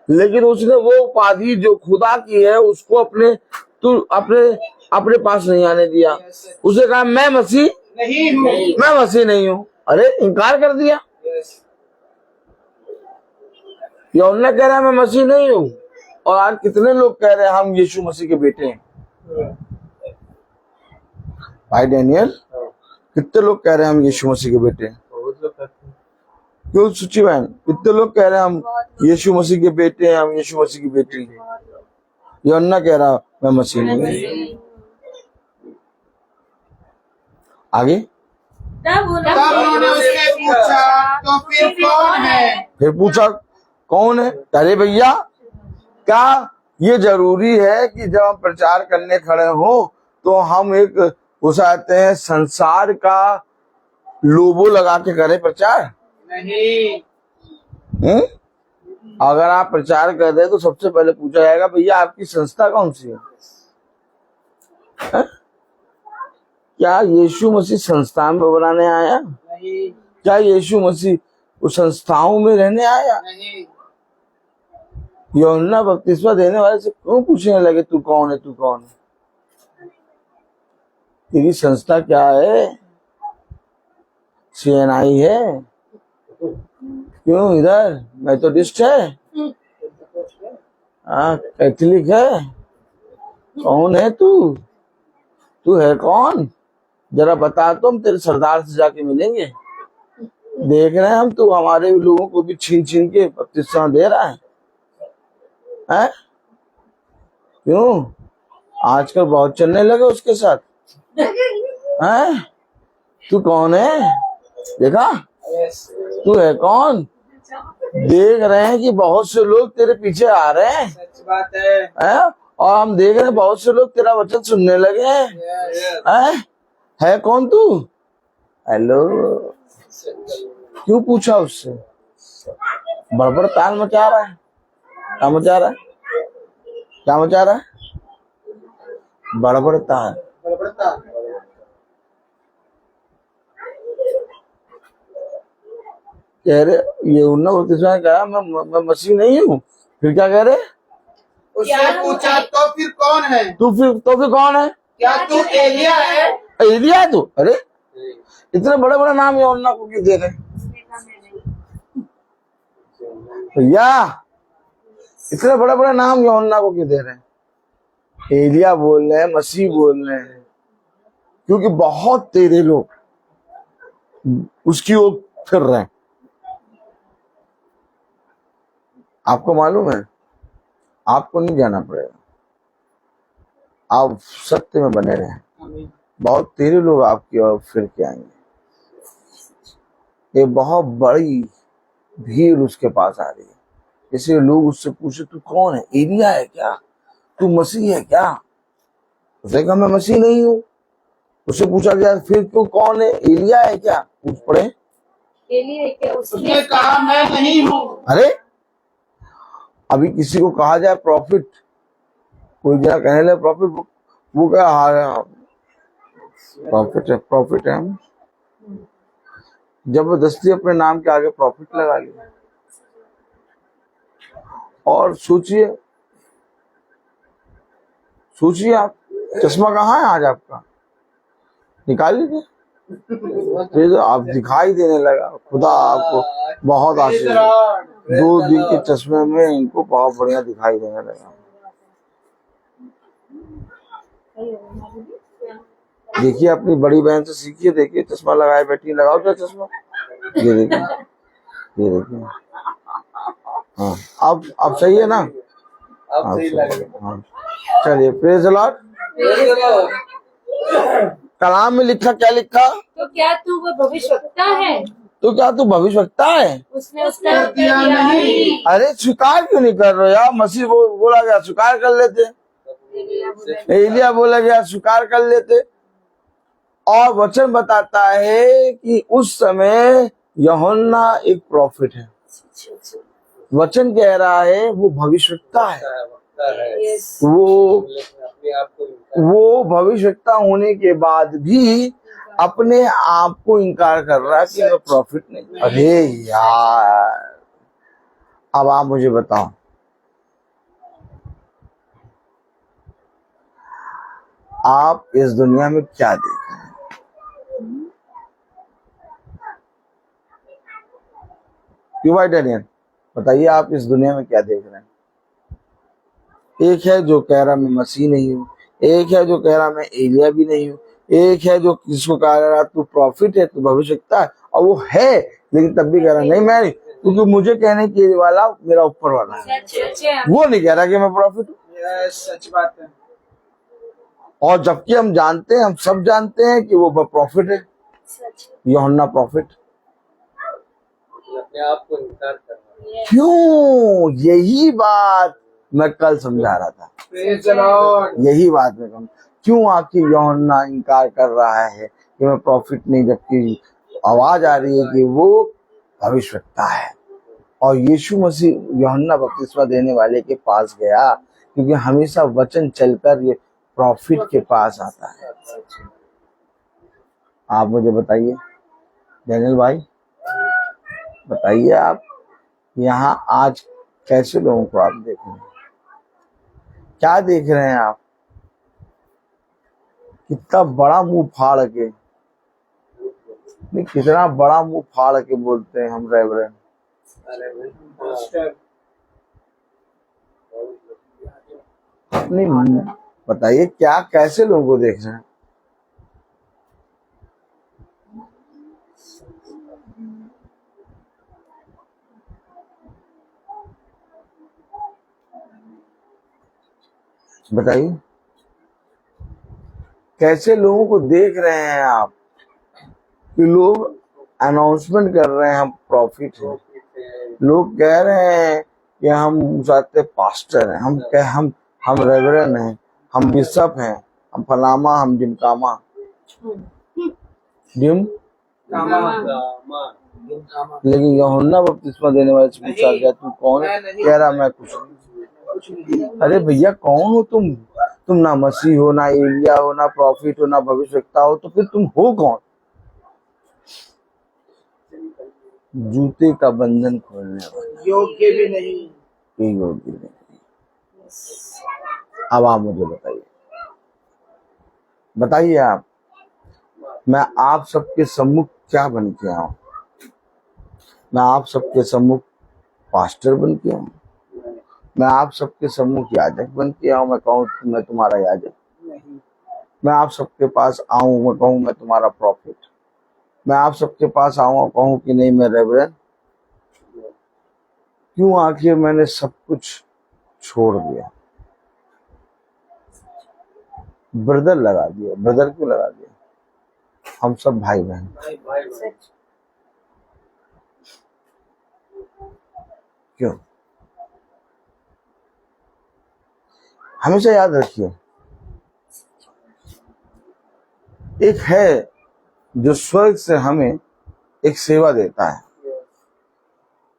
लेकिन उसने वो उपाधि जो खुदा की है उसको अपने पास नहीं आने दिया। उसने कहा मैं मसीह नहीं हूँ। मैं मसीह नहीं हूँ। अरे इनकार कर दिया। यस यूहन्ना कह रहा है मैं मसीह नहीं हूँ, और आज कितने लोग कह रहे हैं हम यीशु मसीह के बेटे हैं। भाई डैनियल, कितने लोग कह रहे हैं हम यीशु मसीह के बेटे हैं? बहुत लोग करते हैं। क्यों सुची बहन, कितने लोग कह रहे हैं हम यीशु मसीह के बेटे हैं, हम यीशु मसीह की बेटी हैं? यूहन्ना कह रहा मैं मसीह नहीं हूँ। आगे तब उन्होंने उससे पूछा तो फिर कौन है? फिर पूछा कौन है? अरे भैया, क्या ये जरूरी है कि जब हम प्रचार करने खड़े हो तो हम एक उसाते हैं संसार का लोगो लगा के करें प्रचार? नहीं। अगर आप प्रचार कर रहे हैं तो सबसे पहले पूछा जाएगा भैया आपकी संस्था कौन सी है? क्या यीशु मसीह संस्था में बनाने आया? नहीं। क्या यीशु मसीह उस संस्थाओं में रहने आया? नहीं। यूहन्ना बपतिस्मा देने वाले से क्यों पूछने लगे तू कौन है, तू कौन है? तेरी संस्था क्या है? CNI है? क्यों इधर मेथोडिस्ट है? हाँ, कैथोलिक है? कौन है तू? तू है कौन? जरा बता तो हम तेरे सरदार से जाके मिलेंगे। देख रहे हैं हम तू हमारे लोगों को भी छीन छीन के बपतिस्मा दे रहा है। हैं? क्यों आजकल बहुत चलने लगे उसके साथ? हैं? तू कौन है? देखा? तू है कौन? देख रहे हैं कि बहुत से लोग तेरे पीछे आ रहे हैं। सच बात है। हैं? और हम देख रहे हैं बहुत से लोग तेरा वचन सुनने लगे हैं। हैं? है कौन तू? हेलो, क्यों पूछा उससे? बड़बड़ ताल मचा रहा है। क्या मचा रहा है? क्या मचा रहा है? बड़बड़ ताल। बता। कह रहे ये उन्ना बपतिस्मा कहा मैं मसीह नहीं हूँ। फिर क्या कह रहे? उससे पूछा तो फिर कौन है? तो फिर कौन है? क्या तू एलिया है? एलिया है तू? अरे इतने बड़े बड़े नाम यूहन्ना को क्यों दे रहे भैया? इतने बड़े बड़े नाम यूहन्ना को क्यों दे रहे हैं? एलिया बोल रहे हैं, मसीह बोल रहे हैं, क्योंकि बहुत तेरे लोग उसकी ओर फिर रहे हैं। आपको मालूम है, आपको नहीं जाना पड़ेगा, आप सत्य में बने रहें। बहुत तेरे लोग आपकी ओर फिर के आएंगे। एक बहुत बड़ी भीड़ उसके पास आ रही है। इसलिए लोग उससे पूछे तू कौन है? एलिया है क्या? तू मसीह है क्या? उसने कहा मैं मसीह नहीं हूँ। उससे पूछा गया फिर क्यों कौन है? एलिया है क्या? पूछ पड़े। एलिया क्या? उसने कहा मैं नहीं हूँ। अरे अभी किसी को कहा जाए प्रॉफिट, कोई जना कहने लगे प्रॉफिट, वो क्या प्रॉफिट है हम जबरदस्ती अपने नाम के आगे प्रॉफिट लगा लिया। और सोचिए आप, चश्मा कहाँ है आज आपका? निकाल लीजिए। फिर तो आप दिखाई देने लगा। खुदा आपको बहुत आशीर्वाद। 2 दिन के चश्मे में इनको बहुत बढ़िया दिखाई देने लगा। देखिए अपनी बड़ी बहन से सीखिए। देखिए चश्मा लगाए बैठी, लगाओ क्या चश्मा? ये देखिए हाँ अब सही है ना? अब सही लग रहा है। हाँ चलिए, प्रेज द लॉर्ड। कलाम में लिखा, क्या लिखा? तो क्या तू वो भविष्यवक्ता है? तो क्या तू भविष्यवक्ता है? उसने उत्तर दिया नहीं। अरे स्वीकार क्यों नहीं कर रहे यार? मसीह बोला गया स्वीकार कर लेते, एलिया बोला गया स्वीकार कर लेते। और वचन बताता है कि उस समय यूहन्ना एक प्रॉफिट है। वचन कह रहा है वो भविष्यवक्ता है। वो भविष्यवक्ता होने के बाद भी अपने आप को इनकार कर रहा है कि मैं प्रॉफिट नहीं। अरे यार अब आप मुझे बताओ, आप इस दुनिया में क्या देख रहे हैं? क्यों भाई डेनियल बताइए, आप इस दुनिया में क्या देख रहे हैं? एक है जो कह रहा मैं मसीह नहीं हूँ, एक है जो कह रहा मैं एलिया भी नहीं हूँ, एक है जो किसको कह रहा तू प्रॉफिट है, तू भविष्यवक्ता है, और वो है लेकिन तब भी कह रहा नहीं मैं नहीं, क्योंकि मुझे कहने के वाला मेरा ऊपर वाला है। वो नहीं कह रहा कि मैं प्रॉफिट हूँ। सच बात है। और जबकि हम जानते हैं, हम सब जानते हैं कि वो प्रॉफिट है, यूहन्ना प्रॉफिट। अपने आप को इनकार करना। क्यों? यही बात मैं कल समझा रहा था। Praise the Lord. यही बात मैं कहूँ, क्यों आखिर यूहन्ना इनकार कर रहा है कि मैं प्रॉफिट नहीं, जबकि आवाज आ रही है कि वो भविष्यवक्ता है। और यीशु मसीह यूहन्ना बपतिस्मा देने वाले के पास गया, क्योंकि हमेशा वचन चलकर ये प्रॉफिट के पास आता है। आप मुझे बताइए डेनियल भाई, बताइए आप यहाँ आज कैसे लोगों को आप देख रहे हैं? क्या देख रहे हैं आप? कितना बड़ा मुंह फाड़ के, नहीं कितना बड़ा मुंह फाड़ के बोलते हैं हम रेवरेंड। नहीं बताइए क्या, कैसे लोगों को देख रहे हैं? बताइए कैसे लोगों को देख रहे हैं आप? कि लोग अनाउंसमेंट कर रहे हैं हम प्रॉफिट हैं, लोग कह रहे हैं कि हम साथ पास्टर हैं, हम रेवरेंड हैं, हम बिशप हैं, हम फलामा, हम जिमकामा जिम। लेकिन यूहन्ना बपतिस्मा देने वाले से पूछा गया तू कौन है? कह रहा मैं कुछ नहीं। अरे भैया कौन हो तुम? तुम ना मसीह हो, ना एलिया हो, ना प्रॉफिट हो, ना भविष्यवक्ता हो, तो फिर तुम हो कौन? जूते का बंधन खोलने वाला, योग्य भी नहीं। ये योग्य नहीं। अब आप मुझे बताइए आप, मैं आप सबके सम्मुख क्या बन के आऊं? मैं आप सबके सम्मुख पास्टर बन के आऊं? मैं आप सबके सम्मुख याजक बन के आऊं? मैं कहूं मैं तुम्हारा याजक? मैं आप सबके पास आऊं, मैं कहूं मैं तुम्हारा प्रॉफिट? मैं आप सबके पास आऊं और कहूं कि नहीं मैं रेवरेंड? क्यों आखिर मैंने सब कुछ छोड़ दिया? ब्रदर लगा दिया। ब्रदर क्यों लगा दिया? हम सब भाई बहन। क्यों? हमेशा याद रखिए, एक है जो स्वर्ग से हमें एक सेवा देता है,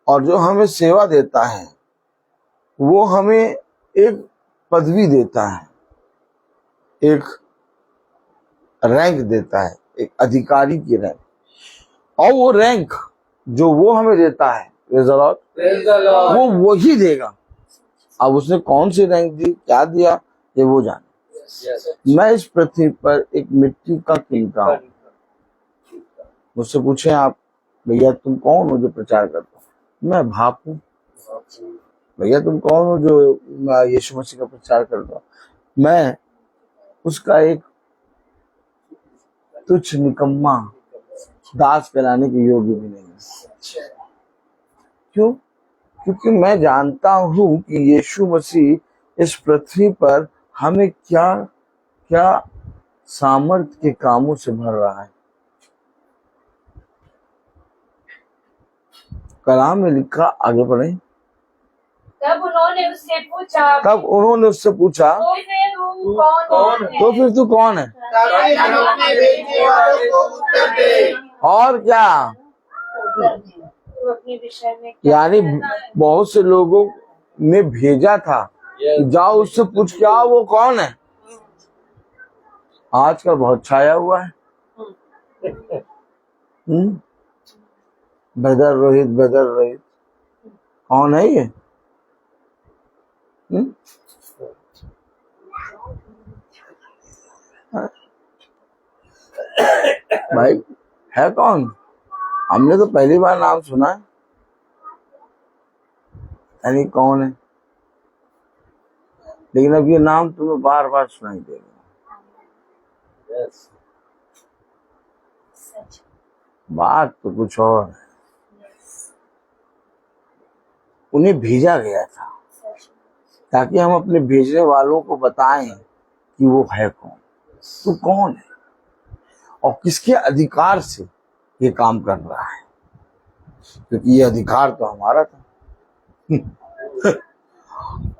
और जो हमें सेवा देता है वो हमें एक पदवी देता है, एक रैंक देता है, एक अधिकारी की रैंक। और वो रैंक जो वो हमें देता है, वो वही देगा। अब उसने कौन सी रैंक दी, क्या दिया, ये वो जाने। मैं इस पृथ्वी पर एक मिट्टी का किनका हूं। मुझसे पूछे आप, भैया तुम कौन हो जो प्रचार करते हो? मैं भाप हूँ। भैया तुम कौन हो जो यीशु मसीह का प्रचार करते हो? मैं उसका एक तुच्छ निकम्मा दास कहलाने के योग्य भी नहीं। क्यों? क्योंकि मैं जानता हूं कि यीशु मसीह इस पृथ्वी पर हमें क्या क्या सामर्थ्य के कामों से भर रहा है। कलाम में लिखा, आगे बढ़े। तब उन्होंने उससे पूछा, तो फिर तू कौन है? ताकि हम अपने भेजने वालों को उत्तर दें। और क्या? तो अपने विषय में यानी बहुत से लोगों ने भेजा था कि जाओ उससे पूछ के आओ वो कौन है। आजकल बहुत छाया हुआ है। ब्रदर रोहित कौन है ये? भाई है कौन? हमने तो पहली बार नाम सुना है, यानी कौन है? लेकिन अब ये नाम तुम्हें बार बार सुनाई देगा। बात तो कुछ और है। उन्हें भेजा गया था ताकि हम अपने भेजने वालों को बताएं कि वो है कौन, तू कौन है और किसके अधिकार से ये काम कर रहा है। क्योंकि ये अधिकार तो हमारा था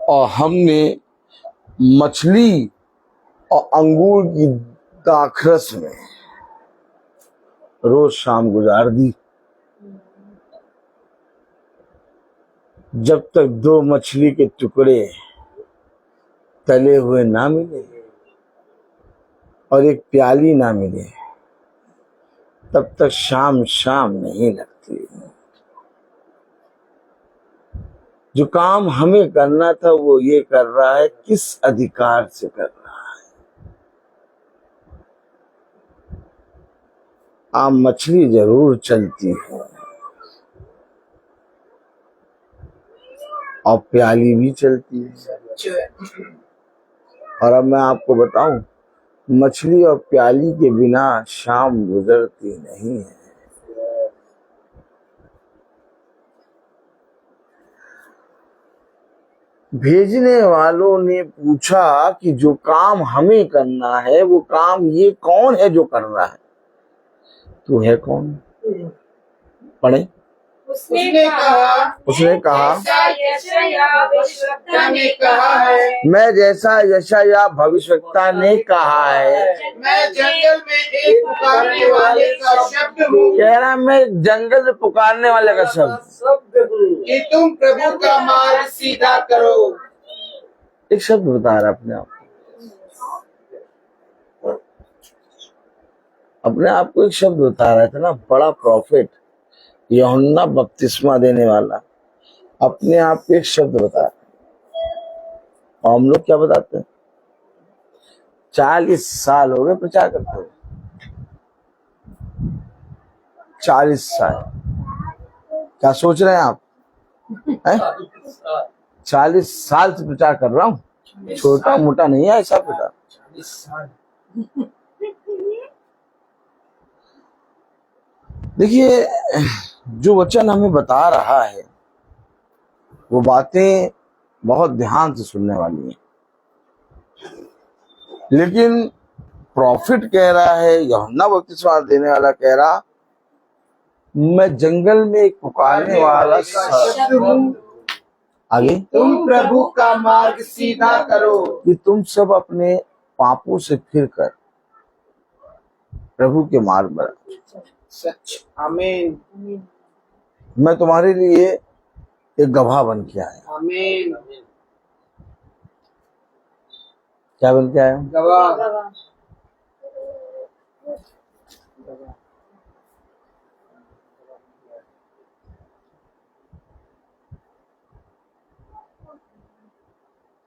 और हमने मछली और अंगूर की दाखरस में रोज शाम गुजार दी, जब तक 2 मछली के टुकड़े तले हुए ना मिले और एक प्याली ना मिले, तब तक शाम नहीं लगती। जो काम हमें करना था वो ये कर रहा है, किस अधिकार से कर रहा है। मछली जरूर चलती है और प्याली भी चलती है। और अब मैं आपको बताऊं, मछली और प्याली के बिना शाम गुजरती नहीं है। भेजने वालों ने पूछा कि जो काम हमें करना है वो काम ये कौन है जो कर रहा है? तू है कौन? पढ़े। उसने कहा ने कहा है, मैं जैसा यशायाह भविष्यवक्ता ने कहा है, मैं जंगल में एक पुकारने वाले का शब्द हूँ। कह रहा मैं जंगल में पुकारने वाले का शब्द कि तुम प्रभु का मार्ग सीधा करो। एक शब्द बता रहा अपने आप को। अपने आप को एक शब्द बता रहा था ना, बड़ा प्रॉफिट यूहन्ना बपतिस्मा देने वाला अपने आप को एक शब्द बता रहा है। और हम लोग क्या बताते हैं? 40 साल हो गए प्रचार करते हुए, 40 साल। क्या सोच रहे हैं आप? 40 साल से प्रचार कर रहा हूँ, छोटा मोटा नहीं है ऐसा प्रचार। देखिए, जो वचन हमें बता रहा है वो बातें बहुत ध्यान से सुनने वाली हैं, लेकिन प्रॉफिट कह रहा है, यूहन्ना बपतिस्मा देने वाला कह रहा, मैं जंगल में एक पुकारने वाला शब्द हूँ, आगे तुम प्रभु का मार्ग सीधा करो। कि तुम सब अपने पापों से फिरकर प्रभु के मार्ग पर आओ। सच, आमीन, मैं तुम्हारे लिए एक गवाह बन के आया। आमीन। क्या बन के आया? गवाह।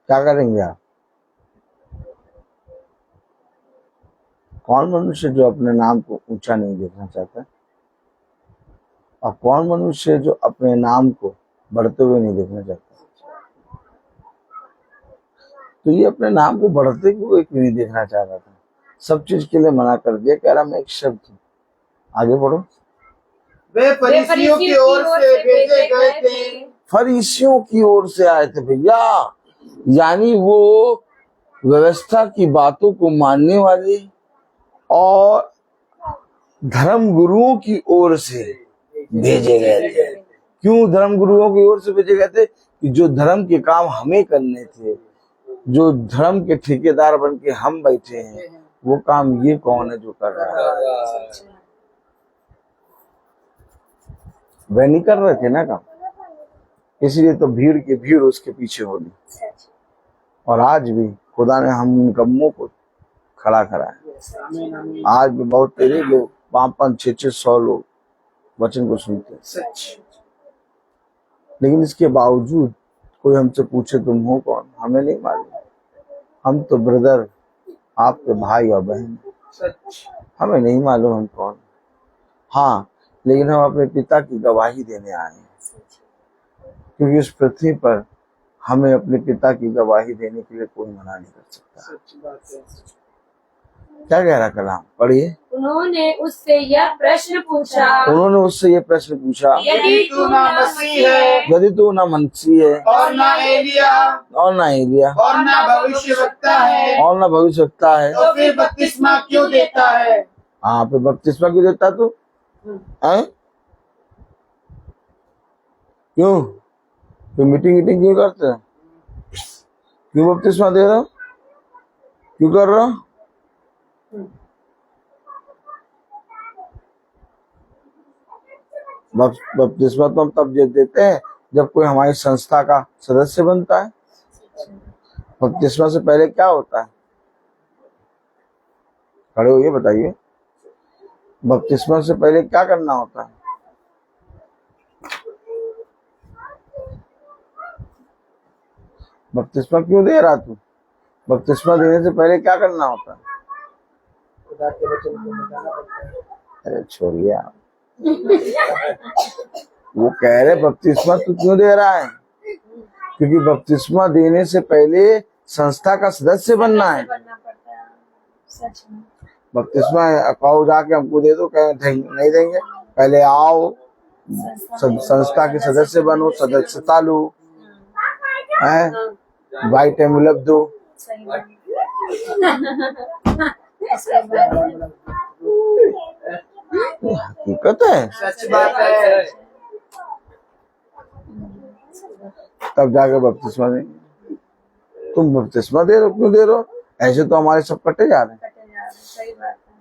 क्या करेंगे आप? कौन मनुष्य जो अपने नाम को ऊंचा नहीं देखना चाहता, और कौन मनुष्य जो अपने नाम को बढ़ते हुए नहीं देखना चाहता? तो ये अपने नाम को बढ़ते हुए क्यों नहीं देखना चाह रहा था? सब चीज के लिए मना कर दिया, कह रहा मैं एक शब्द हूँ। आगे बढ़ो। वे फरीसियों की ओर से भेजे गए थे। फरीसियों की ओर से आए थे भैया, यानी वो व्यवस्था की बातों को मानने वाले और धर्म गुरुओं की ओर से भेजे गए थे। क्यों धर्म गुरुओं की ओर से भेजे गए थे? कि जो धर्म के काम हमें करने थे, जो धर्म के ठेकेदार बन के हम बैठे हैं, वो काम ये कौन है जो कर रहा है? वह नहीं कर रहे थे ना काम, इसलिए तो भीड़ की भीड़ उसके पीछे होगी। और आज भी खुदा ने हम निकम्मों को खड़ा करा है। आज भी बहुत तेरे लोग 500-600 लोग वचन को सुनते हैं, सच। लेकिन इसके बावजूद कोई हमसे पूछे तुम हो कौन, हमें नहीं मालूम। हम तो ब्रदर, आपके भाई और बहन, सच। हमें नहीं मालूम हम कौन। हाँ, लेकिन हम अपने पिता की गवाही देने आए हैं, क्योंकि इस पृथ्वी पर हमें अपने पिता की गवाही देने के लिए कोई मना नहीं कर सकता। सच बात है। क्या कह रहा कलाम? पढ़िए। उन्होंने उससे यह प्रश्न पूछा, यदि तू ना मसीह है, यदि तू ना मसीह है, और ना एलिया, और ना एलिया, और ना भविष्यवक्ता है, और ना भविष्यवक्ता है, तो फिर बपतिस्मा क्यों देता है? हाँ, पे बपतिस्मा क्यों देता तू? हैं? क्यों? तो मीटिंग क्यों करते हैं? क्यों बपतिस्मा दे रहा हो? क्यों कर रहा हो? बपतिस्मा तो हम तब देते हैं जब कोई हमारी संस्था का सदस्य बनता है। बपतिस्मा से पहले क्या होता है? खड़े होइए, बताइए। बपतिस्मा से पहले क्या करना होता है? बपतिस्मा क्यों दे रहा तू? बपतिस्मा देने से पहले क्या करना होता है? खुदा के वचन को बताना पड़ता है। अरे छोड़िए आप, वो कह रहे बपतिस्मा तू क्यों दे रहा है? क्योंकि बपतिस्मा देने से पहले संस्था का सदस्य बनना है। सच में। बपतिस्मा कहो जाके हमको दे दो, कहें नहीं देंगे, पहले आओ संस्था के सदस्य बनो, सदस्यता लो, है वाइट एनवेलप दो। सही बात। हकीकत है, सच बात है। तब जाके बपतिस्मा देंगे। तुम बपतिस्मा दे रहे हो, क्यों दे रहे हो? ऐसे तो हमारे सब कटे जा रहे हैं। सही बात है।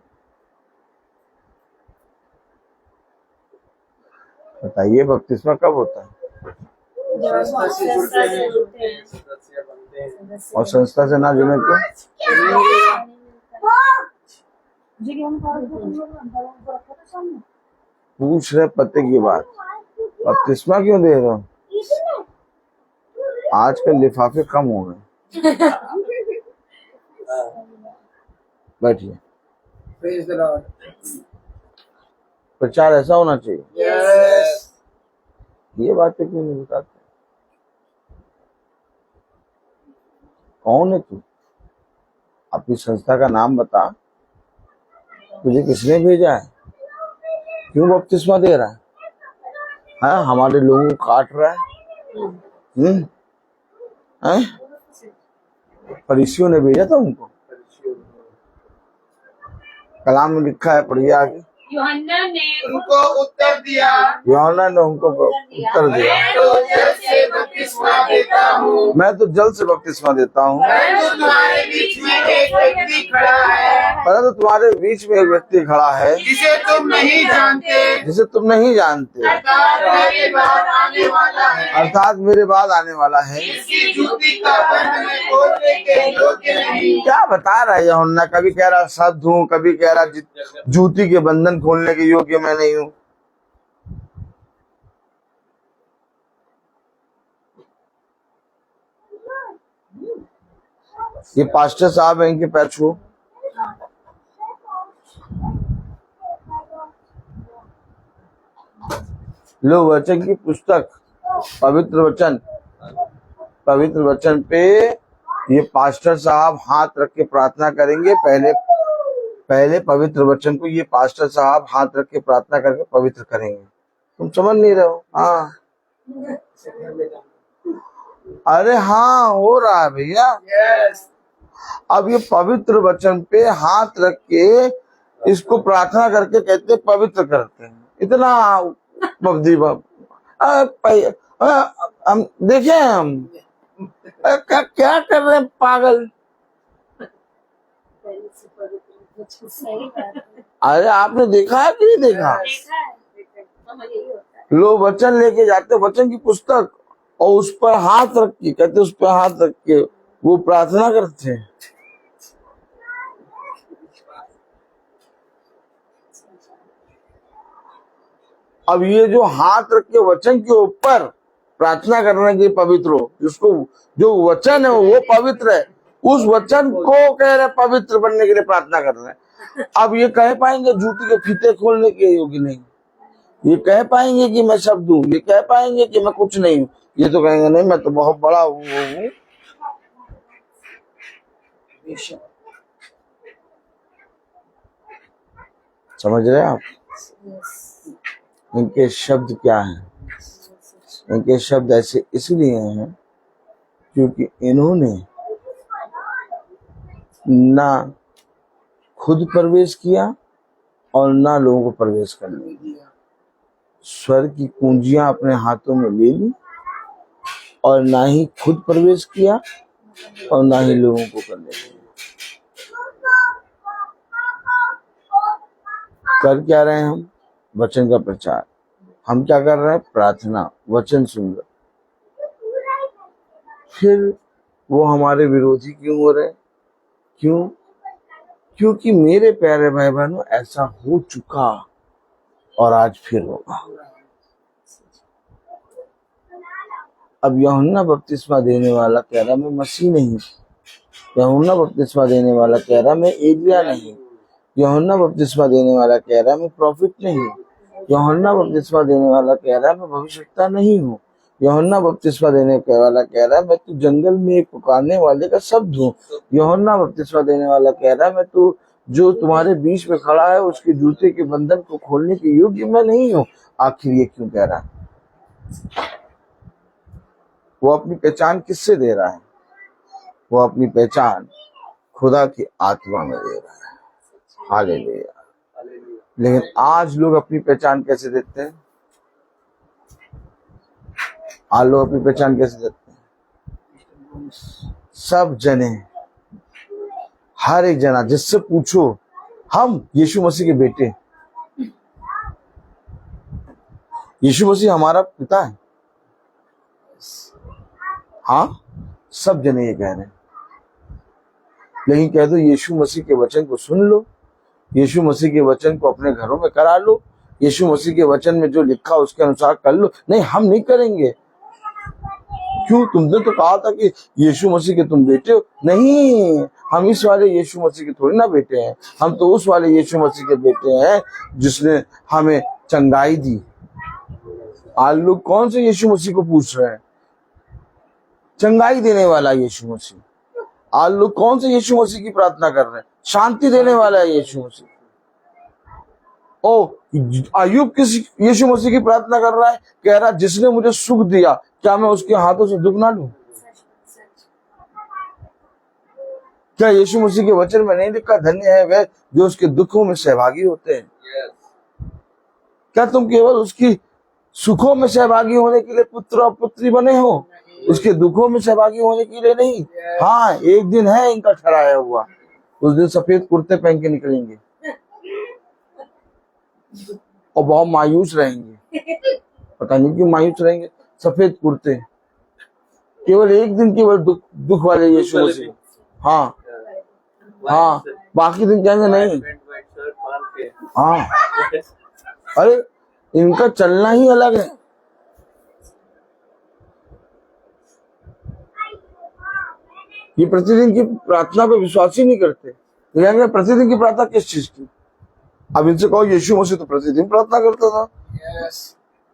बताइए बपतिस्मा कब होता है? संस्था से जुड़ते हैं। सदस्य बनते हैं। और संस्था से ना जुड़े तो पूछ रहे पते की बात, बपतिस्मा क्यों दे रहे हो? आजकल लिफाफे कम हो गए। बैठिए। Praise the Lord. प्रचार ऐसा होना चाहिए। Yes. ये बातें क्यों नहीं बताते? कौन है तू? अपनी संस्था का नाम बता। तुझे किसने भेजा है? क्यों बपतिस्मा दे रहा है? हाँ, हमारे लोगों को काट रहा है। हैं? फरीसियों ने भेजा था उनको। कलाम में लिखा है, पढ़िए आगे। यूहन्ना ने उनको उत्तर दिया, यूहन्ना ने उनको उत्तर दिया, मैं तो जल से बपतिस्मा देता हूँ, मैं तो जल से बपतिस्मा देता हूँ, परंतु तुम्हारे बीच में एक व्यक्ति खड़ा है, परंतु तुम्हारे बीच में एक व्यक्ति खड़ा है जिसे तुम नहीं जानते, जिसे तुम नहीं जानते, अर्थात मेरे बाद आने वाला है, अर्थात मेरे बाद आने वाला है। इसकी जूती का बंध मैं खोलने के योग्य नहीं। क्या बता रहा है यूहन्ना? कभी कह रहा शब्द हूँ, कभी कह रहा जूती के बंधन खोलने के योग्य मैं नहीं हूँ। ये पास्टर साहब है, इनके पैर छू। लो वचन की पुस्तक, पवित्र वचन पे ये पास्टर साहब हाथ रख के प्रार्थना करेंगे। पहले पवित्र वचन को ये पास्टर साहब हाथ रख के प्रार्थना करके पवित्र करेंगे। तुम समझ नहीं रहे हो? हाँ, अरे हाँ, हो रहा है भैया। Yes. अब ये पवित्र वचन पे हाथ रख के इसको प्रार्थना करके कहते पवित्र करते हैं। इतना बब्दी बब हम देखे, हम क्या कर रहे हैं पागल। सही बात है। अरे आपने देखा है कि नहीं देखा? देखा है, यही होता है। लोग वचन लेके जाते, वचन की पुस्तक, और उस पर हाथ रख के कहते, उस पर हाथ रख के वो प्रार्थना करते हैं। अब ये जो हाथ रख के वचन के ऊपर प्रार्थना करने के पवित्र हो, जिसको जो वचन है वो पवित्र है, उस वचन को कह रहे पवित्र बनने के लिए प्रार्थना कर रहे हैं। अब ये कह पाएंगे जूती के फीते खोलने के योग्य नहीं? ये कह पाएंगे कि मैं शब्द हूँ? ये कह पाएंगे कि मैं कुछ नहीं हूँ? ये तो कहेंगे नहीं, मैं तो बहुत बड़ा हूँ, वो हूँ। समझ रहे हैं आप? इनके शब्द क्या हैं? इनके शब्द ऐसे इसलिए हैं क्योंकि इन्होंने ना खुद प्रवेश किया और ना लोगों को प्रवेश करने दिया। स्वर्ग की कुंजियां अपने हाथों में ले ली और ना ही खुद प्रवेश किया और ना ही लोगों को करने दिया। कर क्या रहे हैं हम? वचन का प्रचार। हम क्या कर रहे हैं? प्रार्थना, वचन सुन रहे। फिर वो हमारे विरोधी क्यों हो रहे? क्यों? क्योंकि मेरे प्यारे भाई बहनों, ऐसा हो चुका और आज फिर होगा। अब यूहन्ना बपतिस्मा देने वाला कह रहा मैं मसीह नहीं, यूहन्ना बपतिस्मा देने वाला कह रहा मैं एलिया नहीं, यूहन्ना बपतिस्मा देने वाला कह रहा मैं प्रॉफिट नहीं, यूहन्ना बपतिस्मा देने वाला कह रहा मैं भविष्यवक्ता नहीं हूँ, यूहन्ना बपतिस्मा देने वाला कह रहा मैं तो जंगल में एक पुकारने वाले का शब्द हूँ, यूहन्ना बपतिस्मा देने वाला कह रहा मैं तो जो तुम्हारे बीच में खड़ा है उसके जूते के बंधन को खोलने के योग्य मैं नहीं हूँ। आखिर ये क्यों कह रहा है? वो अपनी पहचान किससे दे रहा है? वो अपनी पहचान खुदा की आत्मा में दे रहा है। हालेलुया। लेकिन आज लोग अपनी पहचान कैसे देते हैं? आज लोग अपनी पहचान कैसे देते हैं? सब जने, हर एक जना जिससे पूछो हम यीशु मसीह के बेटे, यीशु मसीह हमारा पिता है। हाँ, सब जने ये कह रहे हैं। लेकिन कह दो यीशु मसीह के वचन को सुन लो, यीशु मसीह के वचन को अपने घरों में करा लो। यीशु मसीह के वचन में जो लिखा उसके अनुसार कर लो। नहीं, हम नहीं करेंगे। क्यों? तुमने तो कहा था कि यीशु मसीह के तुम बेटे हो। नहीं, हम इस वाले यीशु मसीह के थोड़ी ना बेटे हैं, हम तो उस वाले यीशु मसीह के बेटे हैं जिसने हमें चंगाई दी। आज लोग कौन से यीशु मसीह को पूछ रहे हैं? चंगाई देने वाला यीशु मसीह। आज लोग कौन से यीशु मसीह की प्रार्थना कर रहे हैं? शांति देने वाला है यीशु मसीह। ओ, अय्यूब किस यीशु मसीह की प्रार्थना कर रहा है? कह रहा जिसने मुझे सुख दिया, क्या मैं उसके हाथों से दुख ना लूं? क्या यीशु मसीह के वचन में नहीं लिखा धन्य है वह जो उसके दुखों में सहभागी होते हैं? क्या तुम केवल उसकी सुखों में सहभागी होने के लिए पुत्र और पुत्री बने हो, उसके दुखों में सहभागी होने के लिए नहीं? हाँ, एक दिन है इनका ठहराया हुआ, उस दिन सफेद कुर्ते पहन के निकलेंगे और बहुत मायूस रहेंगे। पता नहीं क्यों मायूस रहेंगे। सफेद कुर्ते, केवल एक दिन केवल दुख वाले यीशु मसीह। हाँ हाँ, बाकी दिन कहेंगे नहीं। हाँ, अरे इनका चलना ही अलग है। ये प्रतिदिन की प्रार्थना पे विश्वास ही नहीं करते। कहेंगे प्रतिदिन की प्रार्थना किस चीज की? अब इनसे कहो यीशु मसीह तो प्रतिदिन प्रार्थना करता था,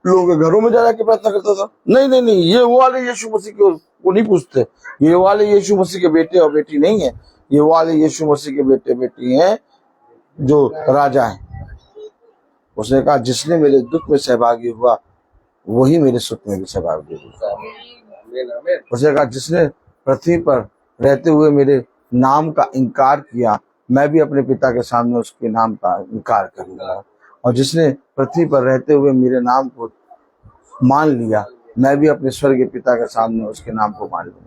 लोगों के घरों में जा के प्रार्थना करता था। नहीं नहीं नहीं, ये वो वाले यीशु मसीह को नहीं पूछते। ये वाले यीशु मसीह के बेटे और बेटी नहीं है, ये वाले यीशु मसीह के बेटे बेटी हैं जो राजा हैं। उसने कहा जिसने मेरे दुख में सहभागी हुआ वही मेरे सुख में भी सहभागी हुआ। उसने कहा जिसने पृथ्वी पर रहते हुए मेरे नाम का इनकार किया, मैं भी अपने पिता के सामने उसके नाम का इनकार करूंगा। और जिसने पृथ्वी पर रहते हुए मेरे नाम को मान लिया, मैं भी अपने स्वर्गीय पिता के सामने उसके नाम को मान लूंगा।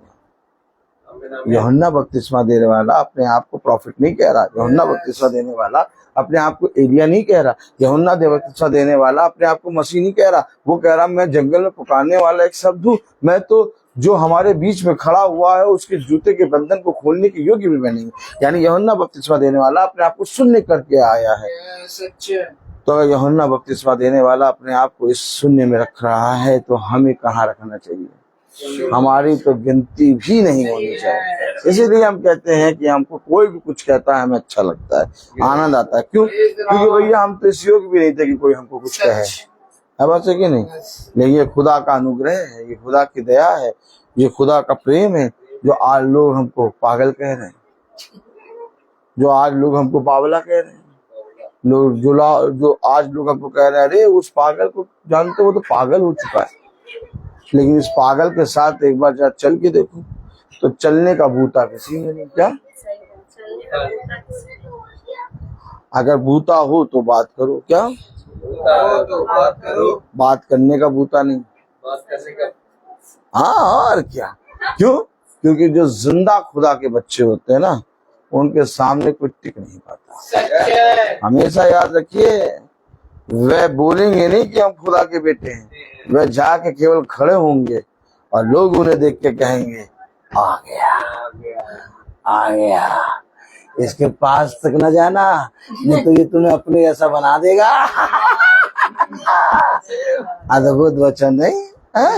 यूहन्ना बपतिस्मा देने वाला अपने आप को प्रॉफिट नहीं कह रहा। यूहन्ना बपतिस्मा देने वाला अपने आप को एलिया नहीं कह रहा। यूहन्ना बपतिस्मा देने वाला अपने आप को मसीह नहीं कह रहा। वो कह रहा मैं जंगल में पुकारने वाला एक शब्द हूँ, मैं तो जो हमारे बीच में खड़ा हुआ है उसके जूते के बंधन को खोलने के योग्य भी मैं नहीं। यानी यूहन्ना बपतिस्मा देने वाला अपने आप को शून्य करके आया है। तो अगर यूहन्ना बपतिस्मा देने वाला अपने आप को इस शून्य में रख रहा है तो हमें कहाँ रखना चाहिए? हमारी तो गिनती भी नहीं होनी चाहिए। इसीलिए हम कहते हैं कि हमको कोई भी कुछ कहता है हमें अच्छा लगता है, आनंद आता है। क्यों? क्योंकि भैया हम तो इस योग्य भी नहीं थे कि कोई हमको कुछ कहे। है बात है कि नहीं? लेकिन ये खुदा का अनुग्रह है, ये खुदा की दया है, ये खुदा का प्रेम है जो आज लोग हमको पागल कह रहे हैं, जो आज लोग हमको बावला कह रहे हैं। लोग जो आज लोग हमको कह रहे हैं अरे उस पागल को जानते हो, वो तो पागल हो चुका है। लेकिन इस पागल के साथ एक बार जरा चल के देखो तो चलने का भूता किसी में नहीं। क्या? अगर भूता हो तो बात करो। क्या? तो बात करो, बात करने का भूता नहीं, बात करने का। हाँ और क्या? क्यों? क्योंकि जो जिंदा खुदा के बच्चे होते हैं ना, उनके सामने कोई टिक नहीं पाता। हमेशा याद रखिए, वह बोलेंगे नहीं कि हम खुदा के बेटे हैं, वह जाके केवल खड़े होंगे और लोग उन्हें देख के कहेंगे आ गया आ गया, इसके पास तक न जाना नहीं तो ये तुम्हें अपने ऐसा बना देगा। अद्भुत वचन नहीं है?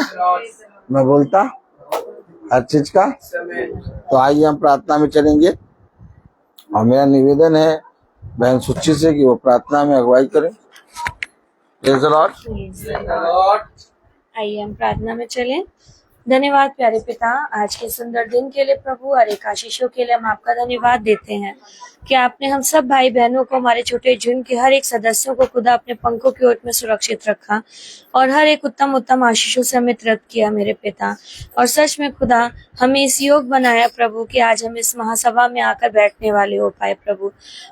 मैं बोलता हर चीज का। तो आइए हम प्रार्थना में चलेंगे और मेरा निवेदन है बहन सुच्ची से कि वो प्रार्थना में अगुवाई करें। Praise the Lord। आइए हम प्रार्थना में चलें। धन्यवाद प्यारे पिता, आज के सुंदर दिन के लिए प्रभु और एक आशीषों के लिए हम आपका धन्यवाद देते हैं कि आपने हम सब भाई बहनों को, हमारे छोटे झुंड के हर एक सदस्यों को खुदा अपने पंखों की ओट में सुरक्षित रखा और हर एक उत्तम उत्तम आशीषों से हमें तृप्त किया मेरे पिता। और सच में खुदा हमें इस योग बनाया प्रभु कि आज हम इस महासभा में आकर बैठने वाले हो पाए प्रभु,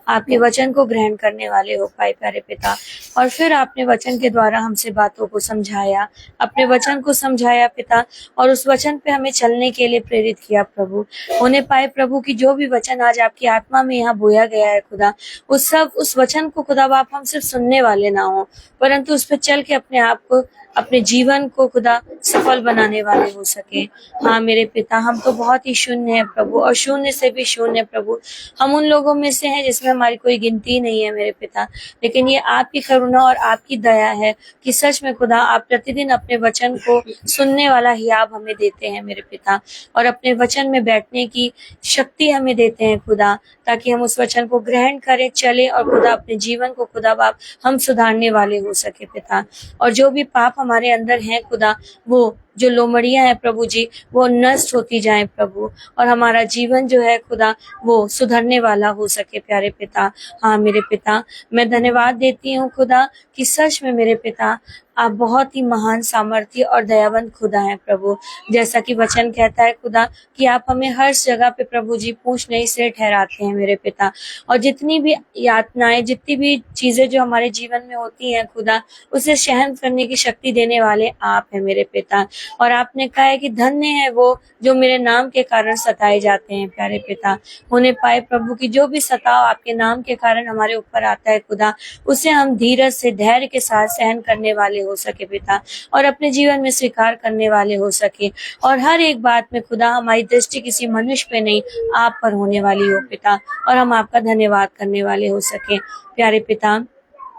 आपके वचन को ग्रहण करने वाले हो पाए प्यारे पिता। और फिर आपने वचन के द्वारा हमसे बातों को समझाया, अपने वचन को समझाया पिता, और उस वचन पे हमें चलने के लिए प्रेरित किया प्रभु। होने पाए प्रभु कि जो भी वचन आज आपकी आत्मा में यहाँ बोया गया है खुदा, उस वचन को खुदा बाप हम सिर्फ सुनने वाले ना हो, परंतु उस पर चल के अपने आप को अपने जीवन को खुदा सफल बनाने वाले हो सके। हाँ मेरे पिता, हम तो बहुत ही शून्य है प्रभु, और शून्य से भी शून्य प्रभु। हम उन लोगों में से हैं जिसमें हमारी कोई गिनती नहीं है मेरे पिता, लेकिन ये आपकी करुणा और आपकी दया है कि सच में खुदा आप प्रतिदिन अपने वचन को सुनने वाला हियाब हमें देते हैं मेरे पिता, और अपने वचन में बैठने की शक्ति हमें देते हैं खुदा, ताकि हम उस वचन को ग्रहण करें, चले, और खुदा अपने जीवन को खुदा बाप हम सुधारने वाले हो सके पिता। और जो भी पाप हमारे अंदर हैं खुदा, वो जो लोमड़ियां हैं प्रभु जी, वो नष्ट होती जाएं प्रभु, और हमारा जीवन जो है खुदा वो सुधरने वाला हो सके प्यारे पिता। हाँ मेरे पिता, मैं धन्यवाद देती हूँ खुदा कि सच में मेरे पिता आप बहुत ही महान, सामर्थ्य और दयावंत खुदा हैं प्रभु। जैसा कि वचन कहता है खुदा कि आप हमें हर जगह पे प्रभु जी पूंछ नहीं से ठहराते हैं मेरे पिता, और जितनी भी यातनाएं, जितनी भी चीजें जो हमारे जीवन में होती हैं खुदा, उसे सहन करने की शक्ति देने वाले आप हैं मेरे पिता। और आपने कहा है कि धन्य है वो जो मेरे नाम के कारण सताए जाते हैं प्यारे पिता। होने पाए प्रभु की जो भी सताव आपके नाम के कारण हमारे ऊपर आता है खुदा, उसे हम धीरज से, धैर्य के साथ सहन करने वाले हो सके पिता, और अपने जीवन में स्वीकार करने वाले हो सके। और हर एक बात में खुदा हमारी दृष्टि किसी मनुष्य पे नहीं, आप पर होने वाली हो पिता, और हम आपका धन्यवाद करने वाले हो सके प्यारे पिता।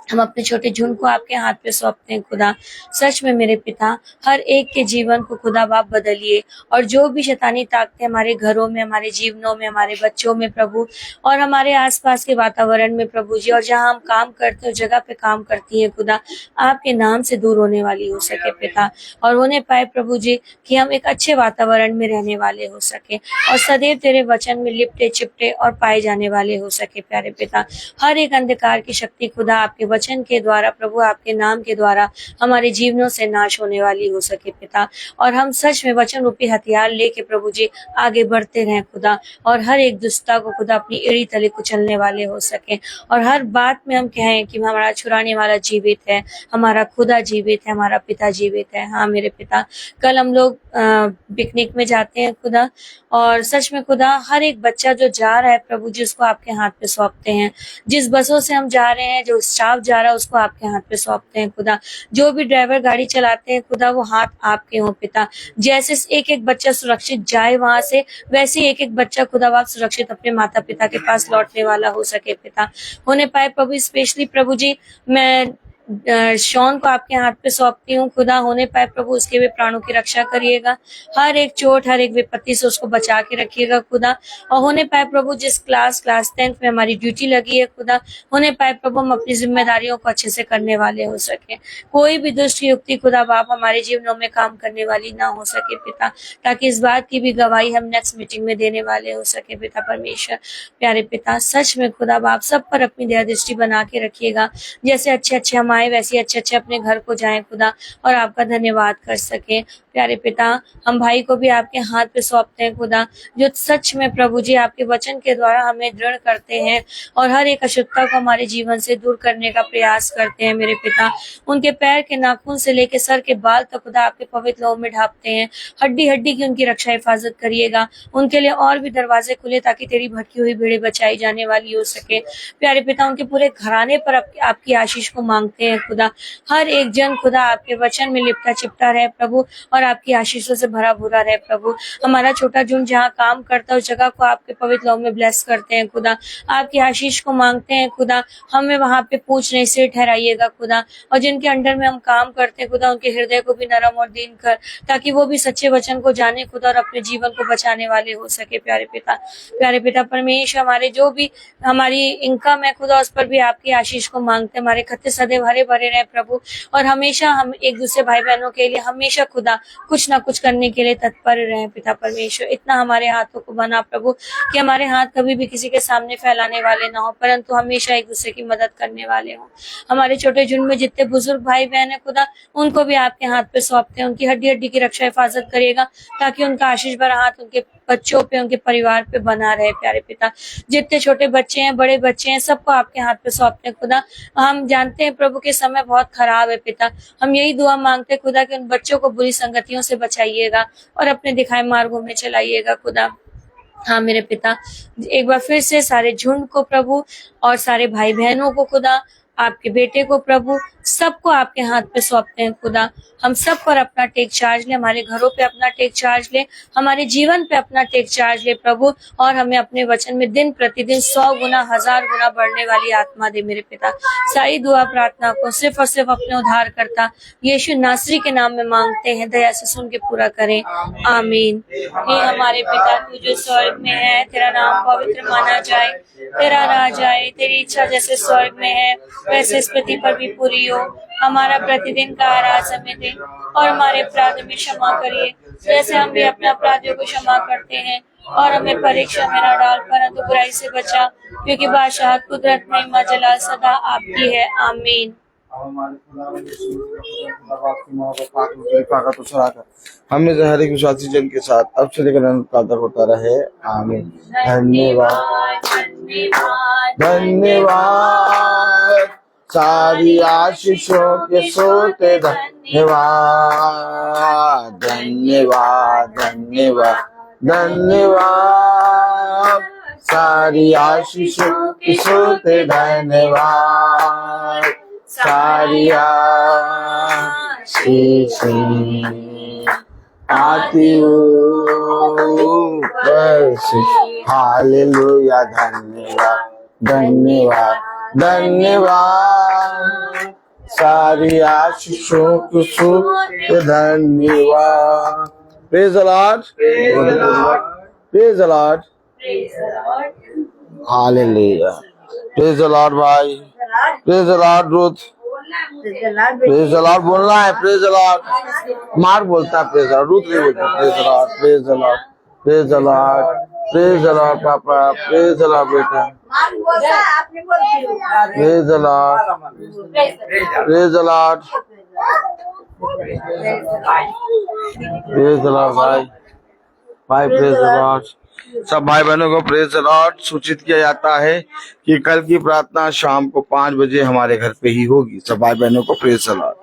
हम अपने छोटे झुंड को आपके हाथ पे सौंपते हैं खुदा। सच में मेरे पिता, हर एक के जीवन को खुदा बाप बदलिए, और जो भी शैतानी ताकतें हमारे घरों में, हमारे जीवनों में, हमारे बच्चों में प्रभु, और हमारे आसपास के वातावरण में प्रभु जी, और जहां हम काम करते हैं, जगह पे काम करती हैं खुदा, आपके नाम से दूर होने वाली हो सके पिता। और होने पाए प्रभु जी कि हम एक अच्छे वातावरण में रहने वाले हो सके, और सदैव तेरे वचन में लिपटे चिपटे और पाए जाने वाले हो सके प्यारे पिता। हर एक अंधकार की शक्ति खुदा आपके वचन के द्वारा प्रभु, आपके नाम के द्वारा हमारे जीवनों से नाश होने वाली हो सके पिता। और हम सच में वचन रूपी हथियार लेके प्रभु जी आगे बढ़ते रहें खुदा, और हर एक दुष्टता को खुदा अपनी एड़ी तले कुचलने वाले हो सके। और हर बात में हम कहें कि हमारा छुड़ाने वाला जीवित है, हमारा खुदा जीवित है, हमारा पिता जीवित है। हाँ मेरे पिता, कल हम लोग पिकनिक में जाते हैं खुदा, और सच में खुदा हर एक बच्चा जो जा रहा है प्रभु जी, उसको आपके हाथ पे सौंपते हैं। जिस बसों से हम जा रहे हैं, जो स्टाफ जा रहा है, उसको आपके हाथ पे सौंपते हैं खुदा। जो भी ड्राइवर गाड़ी चलाते हैं खुदा, वो हाथ आपके हो पिता। जैसे एक एक बच्चा सुरक्षित जाए वहां से, वैसे एक एक बच्चा खुदा आप सुरक्षित अपने माता पिता के पास लौटने वाला हो सके पिता। होने पाए प्रभु, स्पेशली प्रभु जी मैं शॉन को आपके हाथ पे सौंपती हूँ खुदा। होने पाए प्रभु उसके भी प्राणों की रक्षा करिएगा, हर एक चोट, हर एक विपत्ति से उसको बचा के रखिएगा खुदा। और होने पाए प्रभु जिस क्लास 10th में हमारी ड्यूटी लगी है खुदा, होने पाए प्रभु हम अपनी जिम्मेदारियों को अच्छे से करने वाले हो सके। कोई भी दुष्ट युक्ति खुदा बाप हमारे जीवनों में काम करने वाली ना हो सके पिता, ताकि इस बात की भी गवाही हम नेक्स्ट मीटिंग में देने वाले हो सके पिता परमेश्वर। प्यारे पिता, सच में खुदा बाप सब पर अपनी दया दृष्टि बना के रखिएगा। जैसे अच्छे अच्छे हम आए, वैसे अच्छे अच्छे अपने घर को जाएं खुदा, और आपका धन्यवाद कर सके। प्यारे पिता, हम भाई को भी आपके हाथ पे सौंपते हैं खुदा, जो सच में प्रभु जी आपके वचन के द्वारा हमें दृढ़ करते हैं, और हर एक अशुद्धता को हमारे जीवन से दूर करने का प्रयास करते हैं मेरे पिता। उनके पैर के नाखून से लेकर सर के बाल तक खुदा आपके पवित्र लहू में ढापते हैं। हड्डी हड्डी की उनकी रक्षा हिफाजत करिएगा। उनके लिए और भी दरवाजे खुले, ताकि तेरी भटकी हुई भेड़ें बचाई जाने वाली हो सके। प्यारे पिता, उनके पूरे घराने पर आपकी आशीष को मांगते हैं खुदा। हर एक जन खुदा आपके वचन में लिपटा चिपटा रहे प्रभु, और आपकी आशीषों से भरा भूरा रहे प्रभु। हमारा छोटा झुंड जहाँ काम करता है, उस जगह को आपके पवित्र लहू में ब्लेस करते हैं खुदा। आपकी आशीष को मांगते हैं खुदा। हमें वहां पे पूछ नहीं से ठहराइएगा खुदा, और जिनके अंडर में हम काम करते हैं खुदा, उनके हृदय को भी नरम और दीन कर, ताकि वो भी सच्चे वचन को जाने खुदा, और अपने जीवन को बचाने वाले हो सके प्यारे पिता। प्यारे पिता परमेश्वर, हमारे जो भी हमारी इनकम है खुदा, उस पर भी आपकी आशीष को मांगते हैं। हमारे खत्ते सदैव हरे भरे रहे प्रभु, और हमेशा हम एक दूसरे भाई बहनों के लिए हमेशा खुदा कुछ ना कुछ करने के लिए तत्पर रहे पिता परमेश्वर। इतना हमारे हाथों को बना प्रभु कि हमारे हाथ कभी भी किसी के सामने फैलाने वाले ना हो, परंतु हमेशा एक दूसरे की मदद करने वाले हों। हमारे छोटे झुंड में जितने बुजुर्ग भाई बहन है खुदा, उनको भी आपके हाथ पे सौंपते हैं। उनकी हड्डी हड्डी की रक्षा हिफाजत करिएगा, ताकि उनका आशीष भरा हाथ उनके बच्चों पे, उनके परिवार पे बना रहे प्यारे पिता। जितने छोटे बच्चे हैं, बड़े बच्चे हैं, सबको आपके हाथ पे सौंपते हैं खुदा। हम जानते हैं प्रभु के समय बहुत खराब है पिता। हम यही दुआ मांगते हैं खुदा कि उन बच्चों को बुरी संगतियों से बचाइएगा, और अपने दिखाए मार्गों में चलाइएगा खुदा। हाँ मेरे पिता, एक बार फिर से सारे झुंड को प्रभु, और सारे भाई बहनों को खुदा आपके बेटे को प्रभु सबको आपके हाथ पे सौंपते हैं खुदा। हम सब पर अपना टेक चार्ज ले, हमारे घरों पे अपना टेक चार्ज ले, हमारे जीवन पे अपना टेक चार्ज ले प्रभु, और हमें अपने वचन में दिन प्रतिदिन 100 गुना 1000 गुना बढ़ने वाली आत्मा दे मेरे पिता। सारी दुआ प्रार्थना को सिर्फ और सिर्फ अपने उद्धार करता यीशु नासरी के नाम में मांगते हैं, दया से सुन के पूरा करें, आमीन। हे हमारे पिता तू जो स्वर्ग में है, तेरा नाम पवित्र माना जाए, तेरा राज आए, तेरी इच्छा जैसे स्वर्ग में है वैसे इस पृथ्वी पर भी पूरी हो। हमारा प्रतिदिन का आहार हमें दे, और हमारे अपराध में क्षमा करिए जैसे हम भी अपने अपराधियों को क्षमा करते हैं, और हमें परीक्षा में न डाल परंतु बुराई से बचा, क्योंकि बादशाह कुदरत महिमा जलाल सदा आपकी है, आमीन। हमने से हर एक विश्वासी जन के साथ अब से लेकर अनंत काल तक होता रहे, आमीन। धन्यवाद धन्यवाद सारी आशीषों के सोते, धन्यवाद धन्यवाद धन्यवाद धन्यवाद सारी आशीषों के सोते, धन्यवाद सारी आशीषें आती ऊपर से, हालेलुया। धन्यवाद धन्यवाद धन्यवाद सारी आशीषों को सोते, धन्यवाद। Praise the Lord, praise the Lord, hallelujah. Praise the Lord भाई, praise the Lord Ruth, praise the Lord बोलना है, प्रेज द लॉर्ड। मार्क बोलता है प्रेज द लॉर्ड, रूथ नहीं बोलता praise the Lord, praise the Lord, praise the Lord, praise the Lord पापा, प्रेज द लॉर्ड बेटा, praise the Lord, praise the Lord, praise the Lord भाई, भाई प्रेज द लॉर्ड। सब भाई बहनों को प्रेज द लॉर्ड। सूचित किया जाता है कि कल की प्रार्थना शाम को 5 बजे हमारे घर पे ही होगी। सब भाई बहनों को प्रेज द लॉर्ड।